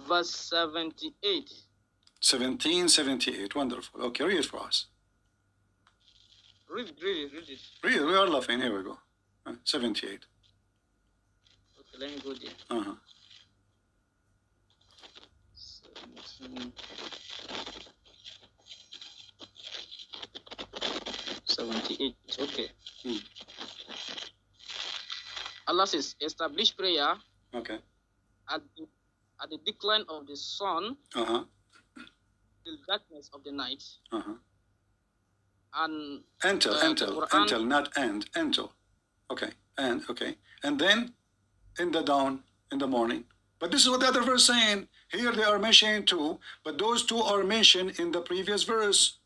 B: Verse 78.
A: 1778. Wonderful. Okay, read it for us.
B: Read it.
A: Read it. We are laughing. Here we go. 78.
B: Okay, let me go there. 78. Okay. Allah says, establish prayer.
A: Okay.
B: At the decline of the sun. Till darkness of the night. And
A: until, not end. Until. Okay. And then in the dawn, in the morning. But this is what the other verse is saying. Here they are mentioning 2, but those 2 are mentioned in the previous verse.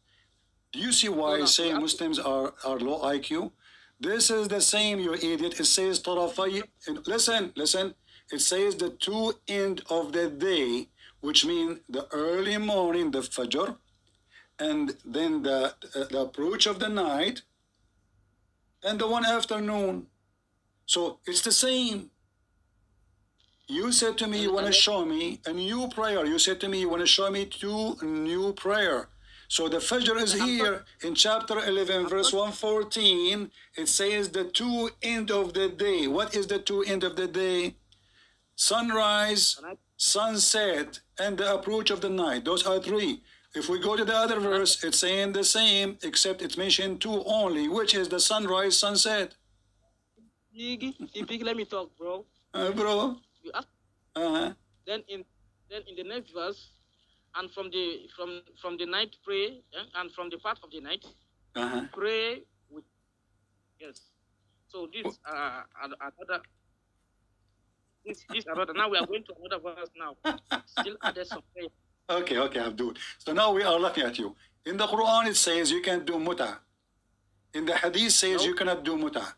A: Do you see why saying Muslims are low IQ? This is the same, you idiot. It says tarafay. Listen. It says the 2 end of the day, which means the early morning, the Fajr, and then the approach of the night, and the one afternoon. So it's the same. You said to me you want to show me a new prayer. You said to me you want to show me 2 new prayer. So the Fajr is here in chapter 11, verse 114. It says the 2 end of the day. What is the 2 end of the day? Sunrise, sunset, and the approach of the night. Those are 3. If we go to the other verse, it's saying the same, except it's mentioned 2 only, which is the sunrise, sunset.
B: Let me talk, bro.
A: Bro.
B: Then in the next verse, and from the night pray, and from the part of the night pray with. Yes. So this another. This another. Now we are going to another verse now. Still added some prayer.
A: Okay, Abdul. So now we are looking at you. In the Quran it says you can do muta. In the Hadith says you cannot do muta.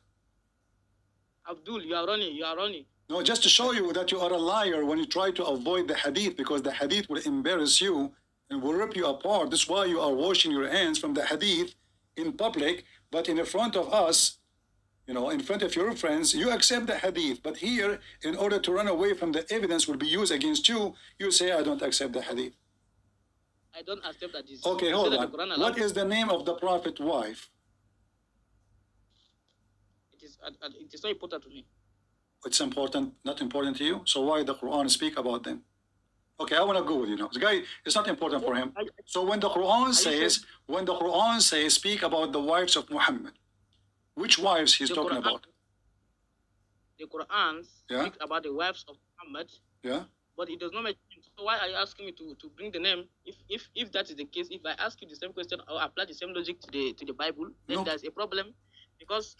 B: Abdul, you are running.
A: No, just to show you that you are a liar when you try to avoid the Hadith, because the Hadith will embarrass you and will rip you apart. That's why you are washing your hands from the Hadith in public, but in front of us, in front of your friends, you accept the Hadith. But here, in order to run away from the evidence will be used against you, you say, I don't accept the Hadith.
B: I don't accept that.
A: Okay, hold on. What is the name of the Prophet's wife?
B: It is not important to me.
A: It's important, not important to you? So why the Quran speak about them? Okay, I want to go with you now. The guy, it's not important for him. So when the Quran says, speak about the wives of Muhammad, which wives he's talking about?
B: The Quran speaks about the wives of Muhammad.
A: Yeah.
B: But it does not make sense. So why are you asking me to bring the name? If that is the case, if I ask you the same question or apply the same logic to the Bible, then there's a problem. Because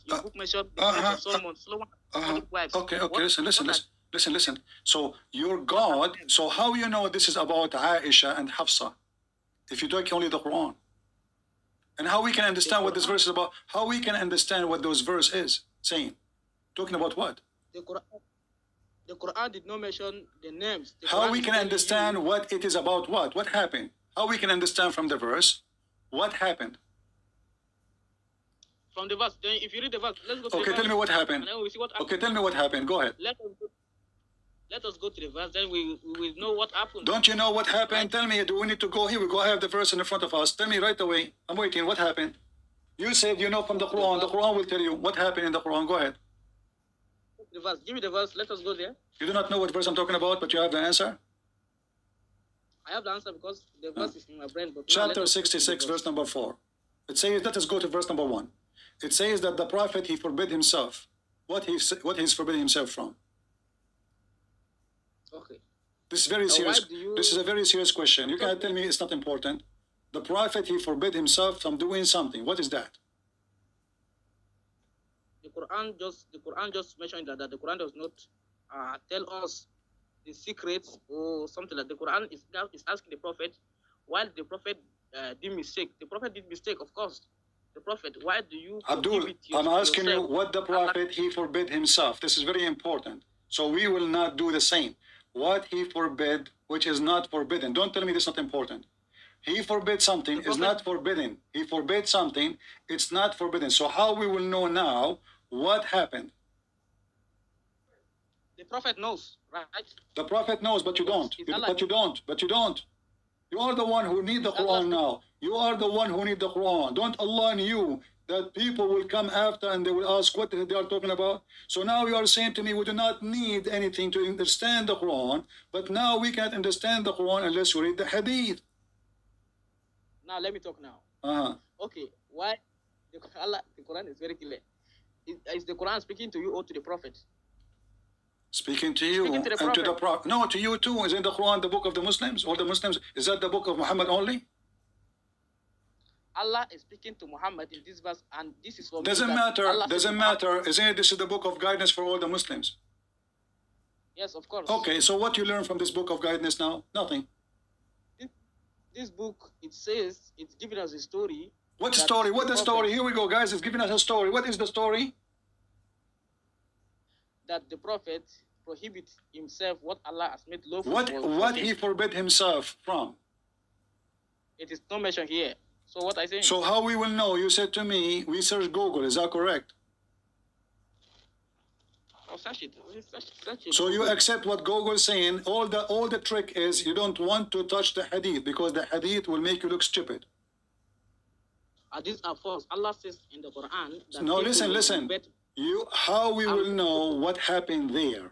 B: your book mentioned the wives of Solomon wives.
A: Okay, listen. So your God, so how you know this is about Aisha and Hafsa? If you take only the Quran. And how we can understand what this verse is about? How we can understand what those verse is saying? Talking about what?
B: The Quran did not mention the names.
A: How we can understand what it is about what? What happened? How we can understand from the verse what happened?
B: From the verse. Then if you read the verse, let's go to the verse.
A: Okay, tell me what happened.
B: And then we'll see what happened.
A: Okay, tell me what happened. Go ahead.
B: Let us go to the verse, then we will know what happened.
A: Don't you know what happened? Tell me, do we need to go here? We go have the verse in front of us. Tell me right away. I'm waiting. What happened? You said you know from the Quran. The Quran will tell you what happened in the Quran. Go ahead.
B: The verse. Give me the verse. Let us go there.
A: You do not know what verse I'm talking about, but you have the answer?
B: I have the answer because the verse is in my brain. But
A: Chapter 66, verse number 4. It says, let us go to verse number 1. It says that the prophet, he forbid himself. What he's forbidden himself from?
B: Okay.
A: This is very serious. This is a very serious question. You cannot tell me it's not important. The prophet, he forbid himself from doing something. What is that?
B: The Quran just mentioned that the Quran does not tell us the secrets or something like. The Quran is asking the prophet, while the prophet did mistake. The prophet did mistake, of course. The prophet, why do you
A: Abdul, I'm asking you what the prophet, he forbid himself. This is very important. So we will not do the same. What he forbid, which is not forbidden. Don't tell me this is not important. He forbid something, is not forbidden. He forbid something, it's not forbidden. So how we will know now what happened?
B: The prophet knows, right?
A: The prophet knows, but you don't. But you don't. But you don't. You are the one who need the Quran now. You are the one who need the Quran. Don't Allah knew that people will come after and they will ask what they are talking about? So now you are saying to me, we do not need anything to understand the Quran, but now we can't understand the Quran unless we read the Hadith.
B: Now let me talk now. Okay, why the Quran is very clear. Is the Quran speaking to you or to the prophet?
A: Speaking to you and to the prophet. No, to you too. Is in the Quran the book of the Muslims? Or the Muslims? Is that the book of Muhammad only?
B: Allah is speaking to Muhammad in this verse, and this is for
A: doesn't matter. Doesn't matter. Isn't it? This is the book of guidance for all the Muslims.
B: Yes, of course.
A: Okay, so what you learn from this book of guidance now? Nothing.
B: This book, it says, it's giving us a story.
A: What story? What the story? Here we go, guys. It's giving us a story. What is the story?
B: That the prophet prohibits himself what Allah has made lawful.
A: What he forbid himself from?
B: It is not mentioned here. So what I say?
A: So how we will know? You said to me, we search Google. Is that correct?
B: Oh, search it. Search it.
A: So you accept what Google is saying. All the trick is you don't want to touch the hadith because the hadith will make you look stupid.
B: These are false. Allah says in the Quran that
A: no, listen. How we will know what happened there?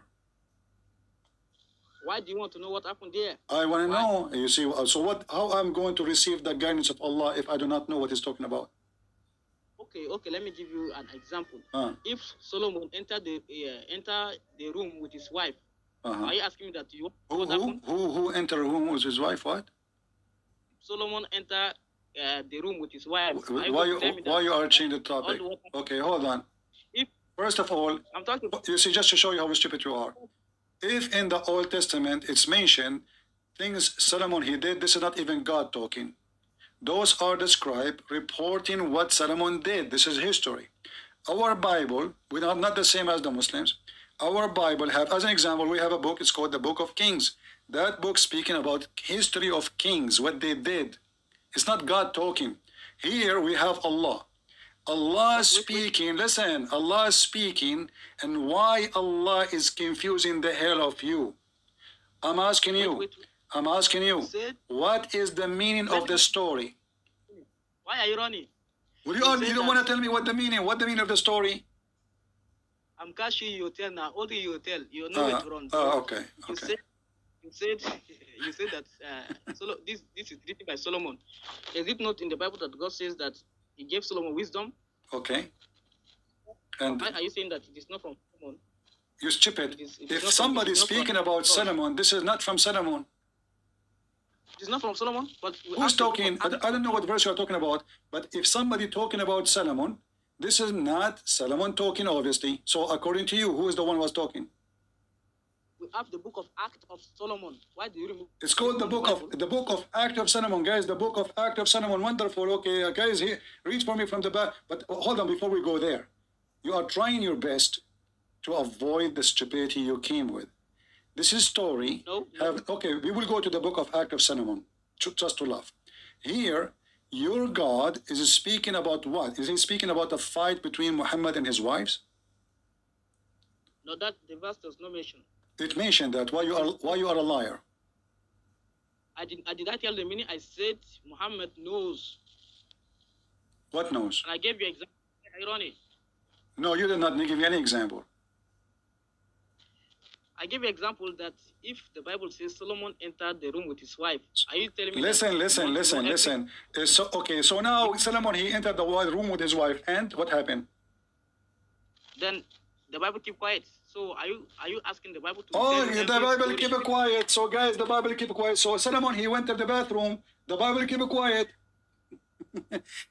B: Why do you want to know what happened there?
A: I want to know. You see, so what? How I'm going to receive the guidance of Allah if I do not know what He's talking about?
B: Okay. Let me give you an example. If Solomon entered the room with his wife, are you asking me that you?
A: Who entered the room with his wife? What?
B: Solomon entered the room with his wife.
A: Why you are changing the topic? Okay, hold on. First of all,
B: I'm talking.
A: You see, just to show you how stupid you are. If in the Old Testament it's mentioned things Solomon he did, this is not even God talking. Those are the scribe reporting what Solomon did. This is history. Our Bible, we are not the same as the Muslims. Our Bible have, as an example, we have a book. It's called the Book of Kings. That book speaking about history of kings, what they did. It's not God talking. Here we have Allah. Allah speaking, listen, Allah speaking, and why Allah is confusing the hell of you. I'm asking you, what is the meaning of the story?
B: Why are you running?
A: You don't want to tell me what the meaning of the story?
B: I'm catching you tell now, only you tell, you know it wrong.
A: Okay.
B: You said that this is written by Solomon. Is it not in the Bible that God says that He gave Solomon wisdom? Okay. And why are you saying that it is not from Solomon?
A: You stupid. If somebody is speaking about Solomon, this is not from Solomon.
B: It's not from Solomon, but
A: who's talking? I don't know what verse you are talking about, but if somebody talking about Solomon, this is not Solomon talking, obviously. So according to you, who is the one who was talking?
B: We have the book of Acts of Solomon. Why do you remove?
A: It's called the book of Act of Solomon, guys. The book of Act of Solomon. Wonderful. Okay, guys, here, read for me from the back. But hold on, before we go there, you are trying your best to avoid the stupidity you came with. This is story.
B: No.
A: Okay, we will go to the book of Act of Solomon, just to laugh. Here, your God is speaking about what? Is he speaking about a fight between Muhammad and his wives?
B: No, that the verse does not mention.
A: It mentioned that. Why you are a liar?
B: I did not tell the meaning. I said Muhammad knows.
A: What nose?
B: And I gave you example. Irony.
A: No, you did not give me any example.
B: I give you example that if the Bible says Solomon entered the room with his wife, are you telling me?
A: Listen. So okay, so now Solomon, he entered the room with his wife, and what happened?
B: Then the Bible keep quiet. So are you asking the Bible to?
A: Oh, the Bible keep it quiet. So guys, the Bible keep it quiet. So Solomon, he went to the bathroom. The Bible keep it quiet.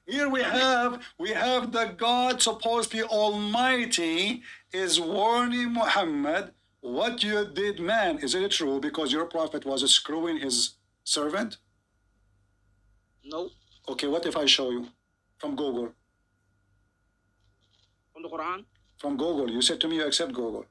A: Here we have the God supposedly Almighty is warning Muhammad, what you did, man, is it true? Because your prophet was screwing his servant?
B: No.
A: Okay, what if I show you from Google?
B: From the Quran?
A: From Google. You said to me you accept Google.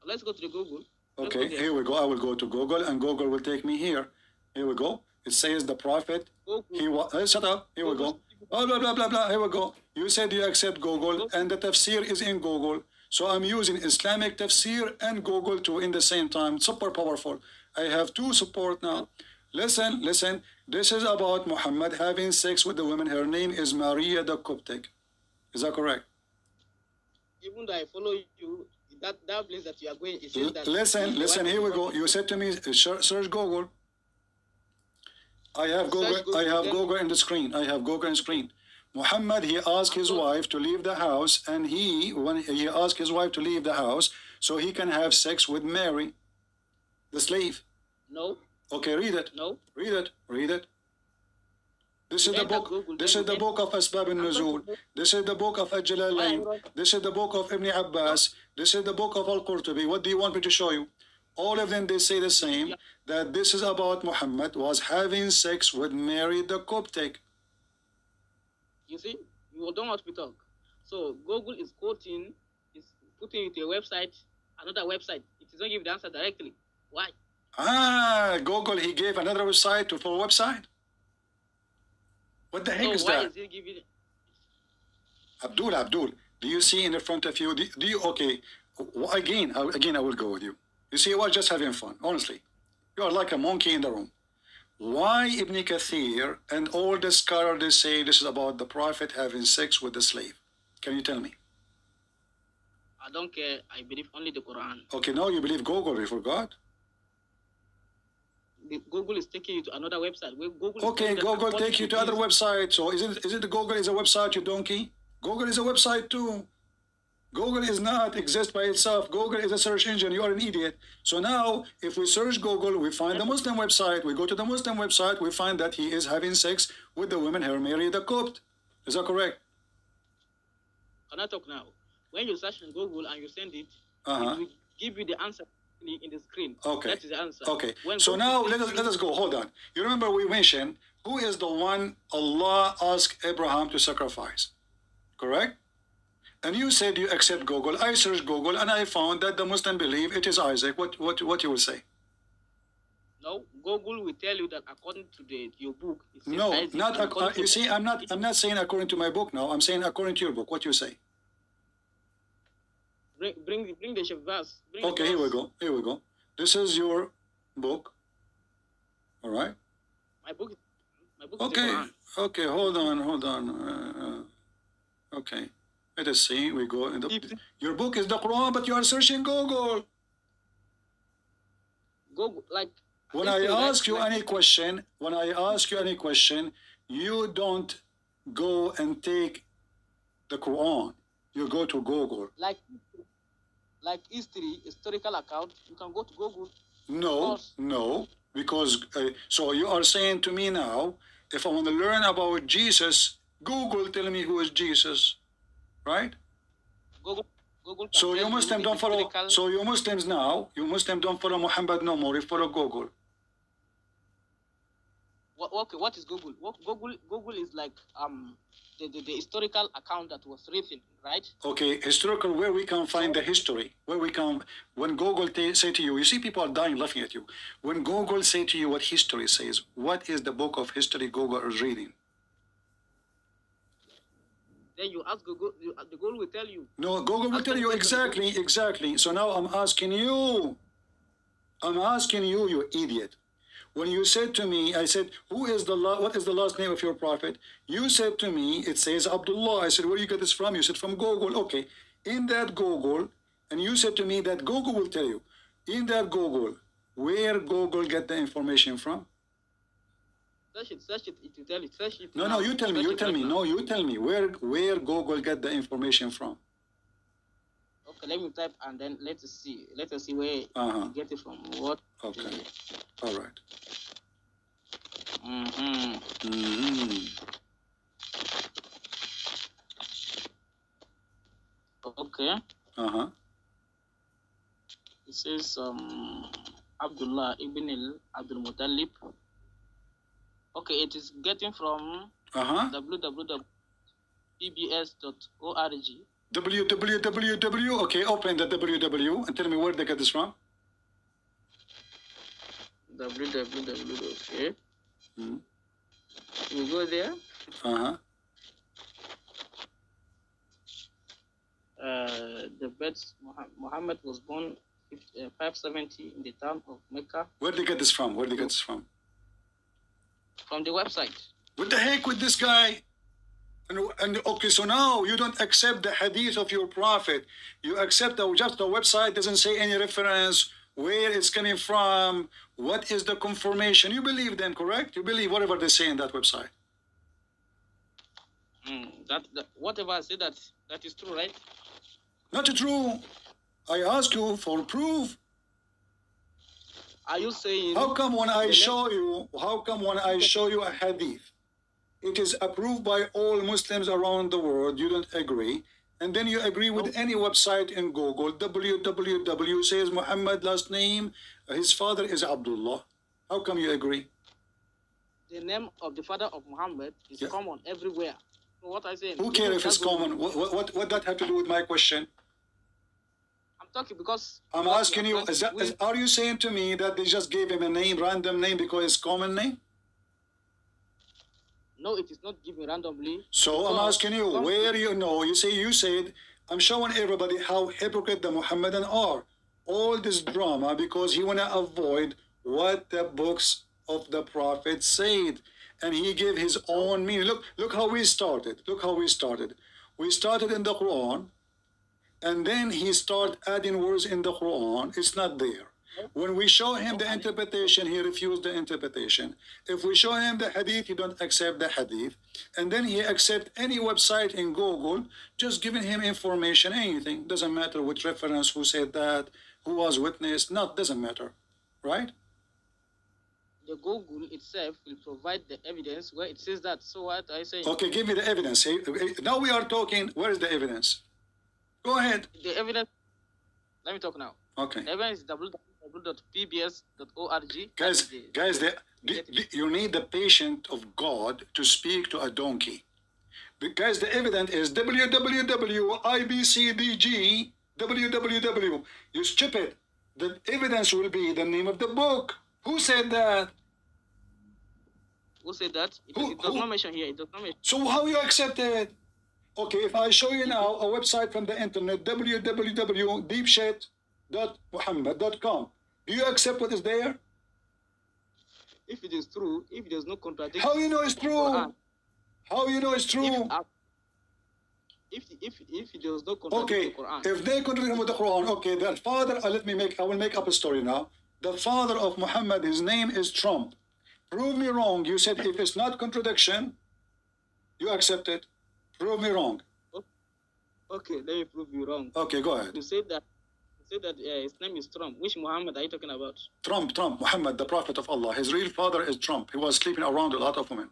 B: Let's go to the Google.
A: Okay, here we go. I will go to Google and Google will take me here. Here we go. It says the prophet. He was. Shut up. Here we go. Oh, blah, blah, blah, blah. Here we go. You said you accept Google and the tafsir is in Google. So I'm using Islamic tafsir and Google too in the same time. Super powerful. I have two support now. Listen. This is about Muhammad having sex with the woman. Her name is Maria the Coptic. Is that correct?
B: Even though I follow you, that place that you are going, it says that.
A: Listen. Here we go. You said to me, search Google. I have Google in the screen. Muhammad, he asked his wife to leave the house, and when he asked his wife to leave the house so he can have sex with Mary, the slave.
B: No.
A: Okay, read it.
B: No.
A: Read it. This is the book. This is the book of Asbab al-Nuzul. This is the book of Al-Jalalain. This is the book of Ibn Abbas. This is the book of Al-Qurtubi. What do you want me to show you? All of them, they say the same, that this is about Muhammad was having sex with Mary the Coptic.
B: You see, you don't want to talk. So Google is putting it to a website, another website. It is not giving the answer directly. Why?
A: Google, he gave another website for a website? What the heck is
B: why
A: that?
B: Is he giving...
A: Abdul, do you see in the front of you, okay, again, I will go with you. You see, we're just having fun, honestly. You are like a monkey in the room. Why Ibn Kathir and all the scholars, they say this is about the Prophet having sex with the slave? Can you tell me?
B: I don't care. I believe only the Quran.
A: Okay, now you believe Google, you forgot?
B: Google is taking you to another website.
A: Google take you to other websites. So is it the Google is a website, you donkey? Google is a website too. Google is not exist by itself. Google is a search engine. You are an idiot. So now, if we search Google, we find the Muslim website. We go to the Muslim website. We find that he is having sex with the woman, her Mary the Copt. Is that correct?
B: Can I talk now? When you search in Google and you send it, it will give you the answer in the screen.
A: Okay.
B: That is the answer.
A: Okay. So now let us go. Hold on. You remember we mentioned who is the one Allah asked Abraham to sacrifice? Correct? And you said you accept Google. I searched Google and I found that the Muslim believe it is Isaac. What you will say?
B: No, Google will tell you that according to your book.
A: No, not you see. I'm not saying according to my book now. I'm saying according to your book. What you say?
B: Bring the verse.
A: Okay, here we go. This is your book. All right.
B: My book.
A: Okay. Okay. Hold on. Okay. Let us see. We go in your book is the Quran, but you are searching Google.
B: Google, like.
A: When I ask you any question, you don't go and take the Quran. You go to Google.
B: Like historical account, you can go to Google.
A: No, because so you are saying to me now, if I want to learn about Jesus, Google tell me who is Jesus, right?
B: Google.
A: So you Muslims don't follow. So you Muslims don't follow Muhammad no more. You follow Google.
B: What is Google? Google is like the historical account that was written, right?
A: Okay, historical, where we can find the history, when Google say to you, you see people are dying laughing at you. When Google say to you what history says, what is the book of history Google is reading?
B: Then you ask Google, the Google will tell you.
A: No, Google will tell you exactly. So now I'm asking you, you idiot. When you said to me, I said, what is the last name of your prophet? You said to me, it says Abdullah. I said, where you get this from? You said, from Google. Okay. In that Google, and you said to me that Google will tell you. In that Google, where Google get the information from?
B: Search it, it will tell you. Search it.
A: No, you tell me, No, you tell me, where Google get the information from?
B: Okay, let me type and then let us see where you get it from. What?
A: Okay. All right.
B: Okay. It says Abdullah ibn Abdul Muttalib. Okay, it is getting from www.pbs.org.
A: www. Okay, open the www and tell me where they get this from.
B: www. Okay. You go there. The birth Muhammad was born 570 in the town of Mecca.
A: Where they get this from?
B: From the website.
A: What the heck with this guy? And okay, so now you don't accept the hadith of your prophet. You accept just the website doesn't say any reference, where it's coming from, what is the confirmation. You believe them, correct? You believe whatever they say in that website.
B: That whatever I say that is true, right?
A: Not true. I ask you for proof.
B: Are you saying?
A: How come when I show you a hadith, it is approved by all Muslims around the world, you don't agree, and then you agree with any website in Google, www says Muhammad last name, his father is Abdullah. How come you agree?
B: The name of the father of Muhammad is common everywhere. So what I say?
A: Who cares if it's common? What that have to do with my question?
B: I'm talking because
A: I'm asking you, are you saying to me that they just gave him a name, random name, because it's common name?
B: No, it is not given randomly.
A: So I'm asking you, where you said, I'm showing everybody how hypocrite the Muhammadan are. All this drama because he want to avoid what the books of the Prophet said. And he gave his own meaning. Look how we started. We started in the Quran. And then he started adding words in the Quran. It's not there. When we show him the interpretation, he refused the interpretation. If we show him the hadith, he don't accept the hadith. And then he accept any website in Google, just giving him information, anything. Doesn't matter which reference, who said that, who was witness, doesn't matter. Right?
B: The Google itself will provide the evidence where it says that. So what I say?
A: Okay, give me the evidence. Now we are talking, where is the evidence? Go ahead.
B: The evidence, let me talk now.
A: Okay.
B: The evidence is www.pbs.org.
A: Guys, you need the patience of God to speak to a donkey. Guys, the evidence is www.ibcdg, www. You stupid. The evidence will be the name of the book. Who said that?
B: Who said that? It does not mention here. It does not mention.
A: So how you accept it? Okay, if I show you now a website from the internet, www.deepshit.muhammad.com, do you accept what is there?
B: If it is true, if there's no contradiction.
A: How you know it's true? How you know it's true?
B: If there's no contradiction with the Quran.
A: If they contradict with the Quran, okay, the father, I will make up a story now. The father of Muhammad, his name is Trump. Prove me wrong. You said if it's not contradiction, you accept it. Prove me wrong.
B: Okay, let me prove you wrong.
A: Okay, go ahead.
B: You said that his name is Trump. Which Muhammad are you talking about?
A: Trump, Muhammad, the prophet of Allah. His real father is Trump. He was sleeping around a lot of women.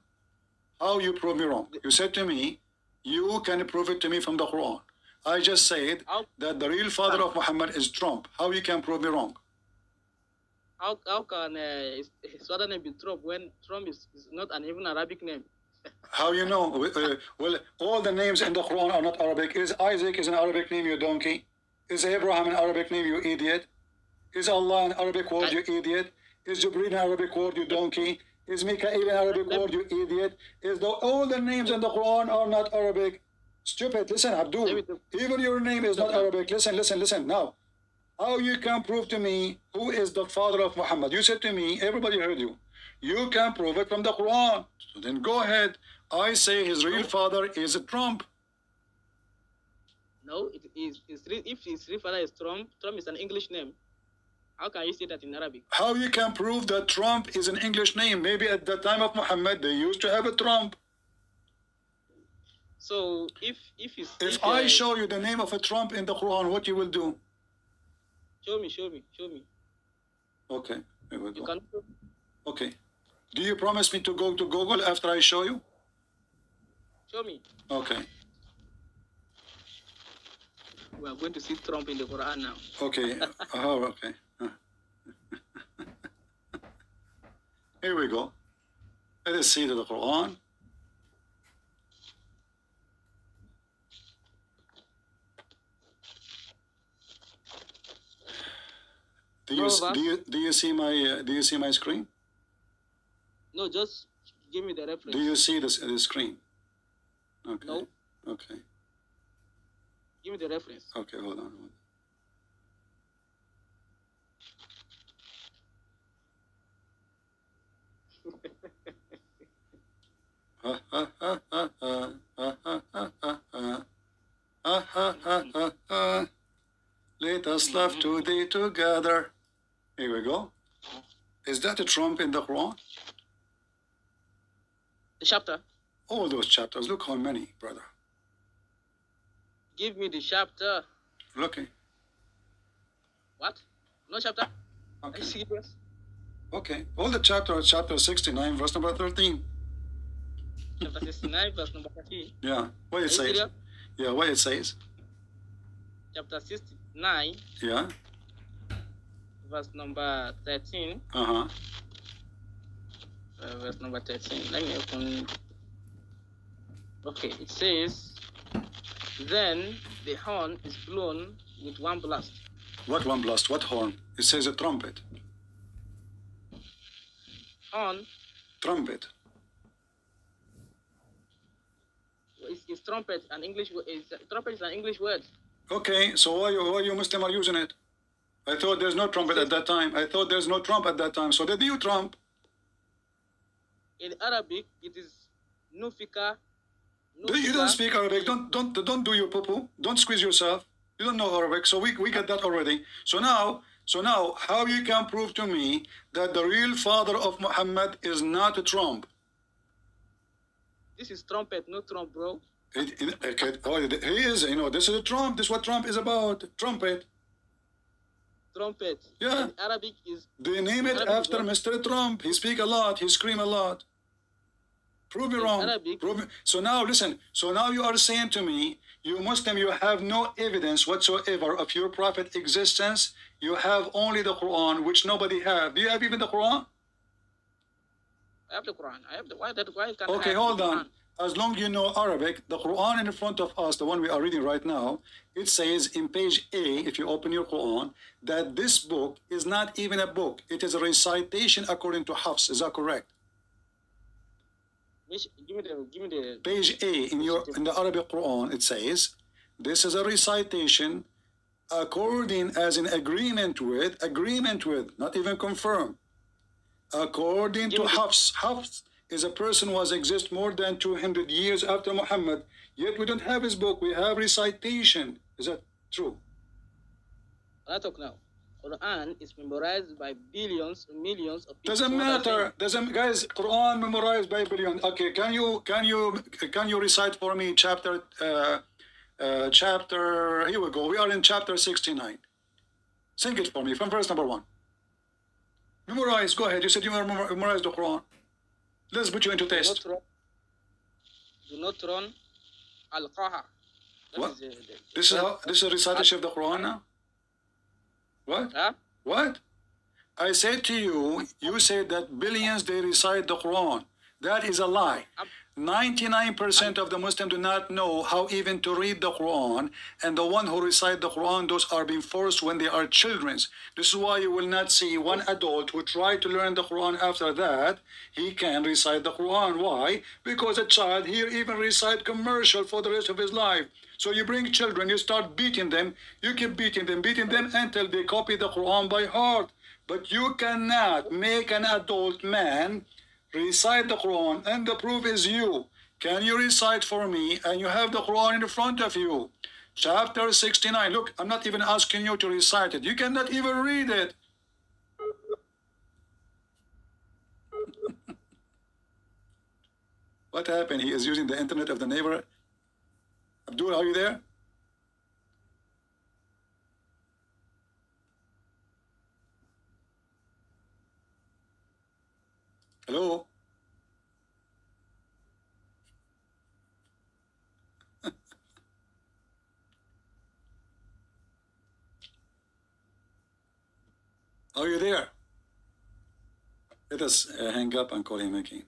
A: How you prove me wrong? You said to me, you can prove it to me from the Quran. I just said that the real father of Muhammad is Trump. How you can prove me wrong?
B: How can his father name be Trump when Trump is not an even Arabic name?
A: How you know? Well, all the names in the Quran are not Arabic. Is Isaac an Arabic name, you donkey? Is Abraham an Arabic name, you idiot? Is Allah an Arabic word, you idiot? Is Jibreel an Arabic word, you donkey? Is Mikael an Arabic word, you idiot? All the names in the Quran are not Arabic? Stupid. Listen, Abdul. Even your name is not Arabic. Listen. Now, how you can prove to me who is the father of Muhammad? You said to me, everybody heard you. You can prove it from the Quran. So then go ahead. I say his real father is Trump.
B: No, it is. If his real father is Trump, Trump is an English name. How can you say that in Arabic?
A: How you can prove that Trump is an English name? Maybe at the time of Muhammad they used to have a Trump.
B: So if
A: I show you the name of a Trump in the Quran, what you will do?
B: Show me.
A: Okay, here we go.
B: You can.
A: Okay. Do you promise me to go to Google after I show you?
B: Show me.
A: Okay.
B: We are going to see Trump in the Quran now.
A: Okay. Oh, okay. Here we go. Let us see the Quran. Do you see my screen?
B: No, just give me the reference.
A: Do you see the screen? Okay.
B: No.
A: Okay.
B: Give me the reference.
A: Okay, hold on. Let us laugh today together. Here we go. Is that a Trump in the Quran?
B: The chapter.
A: All those chapters. Look how many, brother.
B: Give me the chapter.
A: Okay.
B: What? No chapter?
A: Okay.
B: Are you serious?
A: Okay. All the chapters, chapter 69, verse number 13.
B: Chapter 69, verse number 13.
A: Yeah. What it says.
B: Serious?
A: Yeah, what it says.
B: Chapter 69.
A: Yeah.
B: Verse number 13.
A: Uh-huh.
B: Verse number 13. Let me open. Okay, it says, then the horn is blown with one blast.
A: What one blast? What horn? It says a trumpet.
B: Horn.
A: Trumpet.
B: Is trumpet an English word? Trumpet is an English word.
A: Okay, so why you Muslim are using it? I thought there's no trumpet at that time. I thought there's no trump at that time. So did you trump?
B: In Arabic, it is nufika.
A: You don't speak Arabic. Don't do your poo-poo. Don't squeeze yourself. You don't know Arabic. So we get that already. So now, how you can prove to me that the real father of Muhammad is not a Trump?
B: This is trumpet, no Trump, bro.
A: He is. This is a Trump. This is what Trump is about. Trumpet.
B: Trumpet.
A: Yeah.
B: In Arabic is.
A: They name it after Mr. Trump. He speak a lot. He scream a lot. Prove me wrong. Prove me. So now listen. So now you are saying to me, you Muslim, you have no evidence whatsoever of your prophet existence. You have only the Quran, which nobody have. Do you have even the Quran?
B: I have the Quran. I have the why can't
A: Okay,
B: I
A: hold on. As long as you know Arabic, the Quran in front of us, the one we are reading right now, it says in page A, if you open your Quran, that this book is not even a book. It is a recitation according to Hafs. Is that correct?
B: Give me the
A: page A in the Arabic Quran. It says this is a recitation according as in agreement with, not even confirmed. According to Hafs. Hafs is a person who has existed more than 200 years after Muhammad. Yet we don't have his book. We have recitation. Is that true?
B: I talk now. Quran is memorized by billions, millions of people.
A: Doesn't matter. Guys, Quran memorized by billions. Okay, can you recite for me chapter? Here we go. We are in chapter 69. Sing it for me from verse number 1. Memorize. Go ahead. You said you memorize the Quran. Let's put you into test.
B: Do not run al-qaha.
A: What? This is a recitation of the Quran now? What?
B: Huh?
A: What? I said to you, you said that billions they recite the Quran. That is a lie. 99% of the Muslims do not know how even to read the Quran, and the one who recite the Quran, those are being forced when they are children. This is why you will not see one adult who try to learn the Quran after that, he can recite the Quran. Why? Because a child here even recite commercial for the rest of his life. So you bring children, you start beating them, you keep beating them until they copy the Quran by heart. But you cannot make an adult man recite the Quran, and the proof is you. Can you recite for me? And you have the Quran in front of you. Chapter 69. Look, I'm not even asking you to recite it. You cannot even read it. What happened? He is using the internet of the neighbor. Abdul, are you there? Hello? Are you there? Let us hang up and call him again.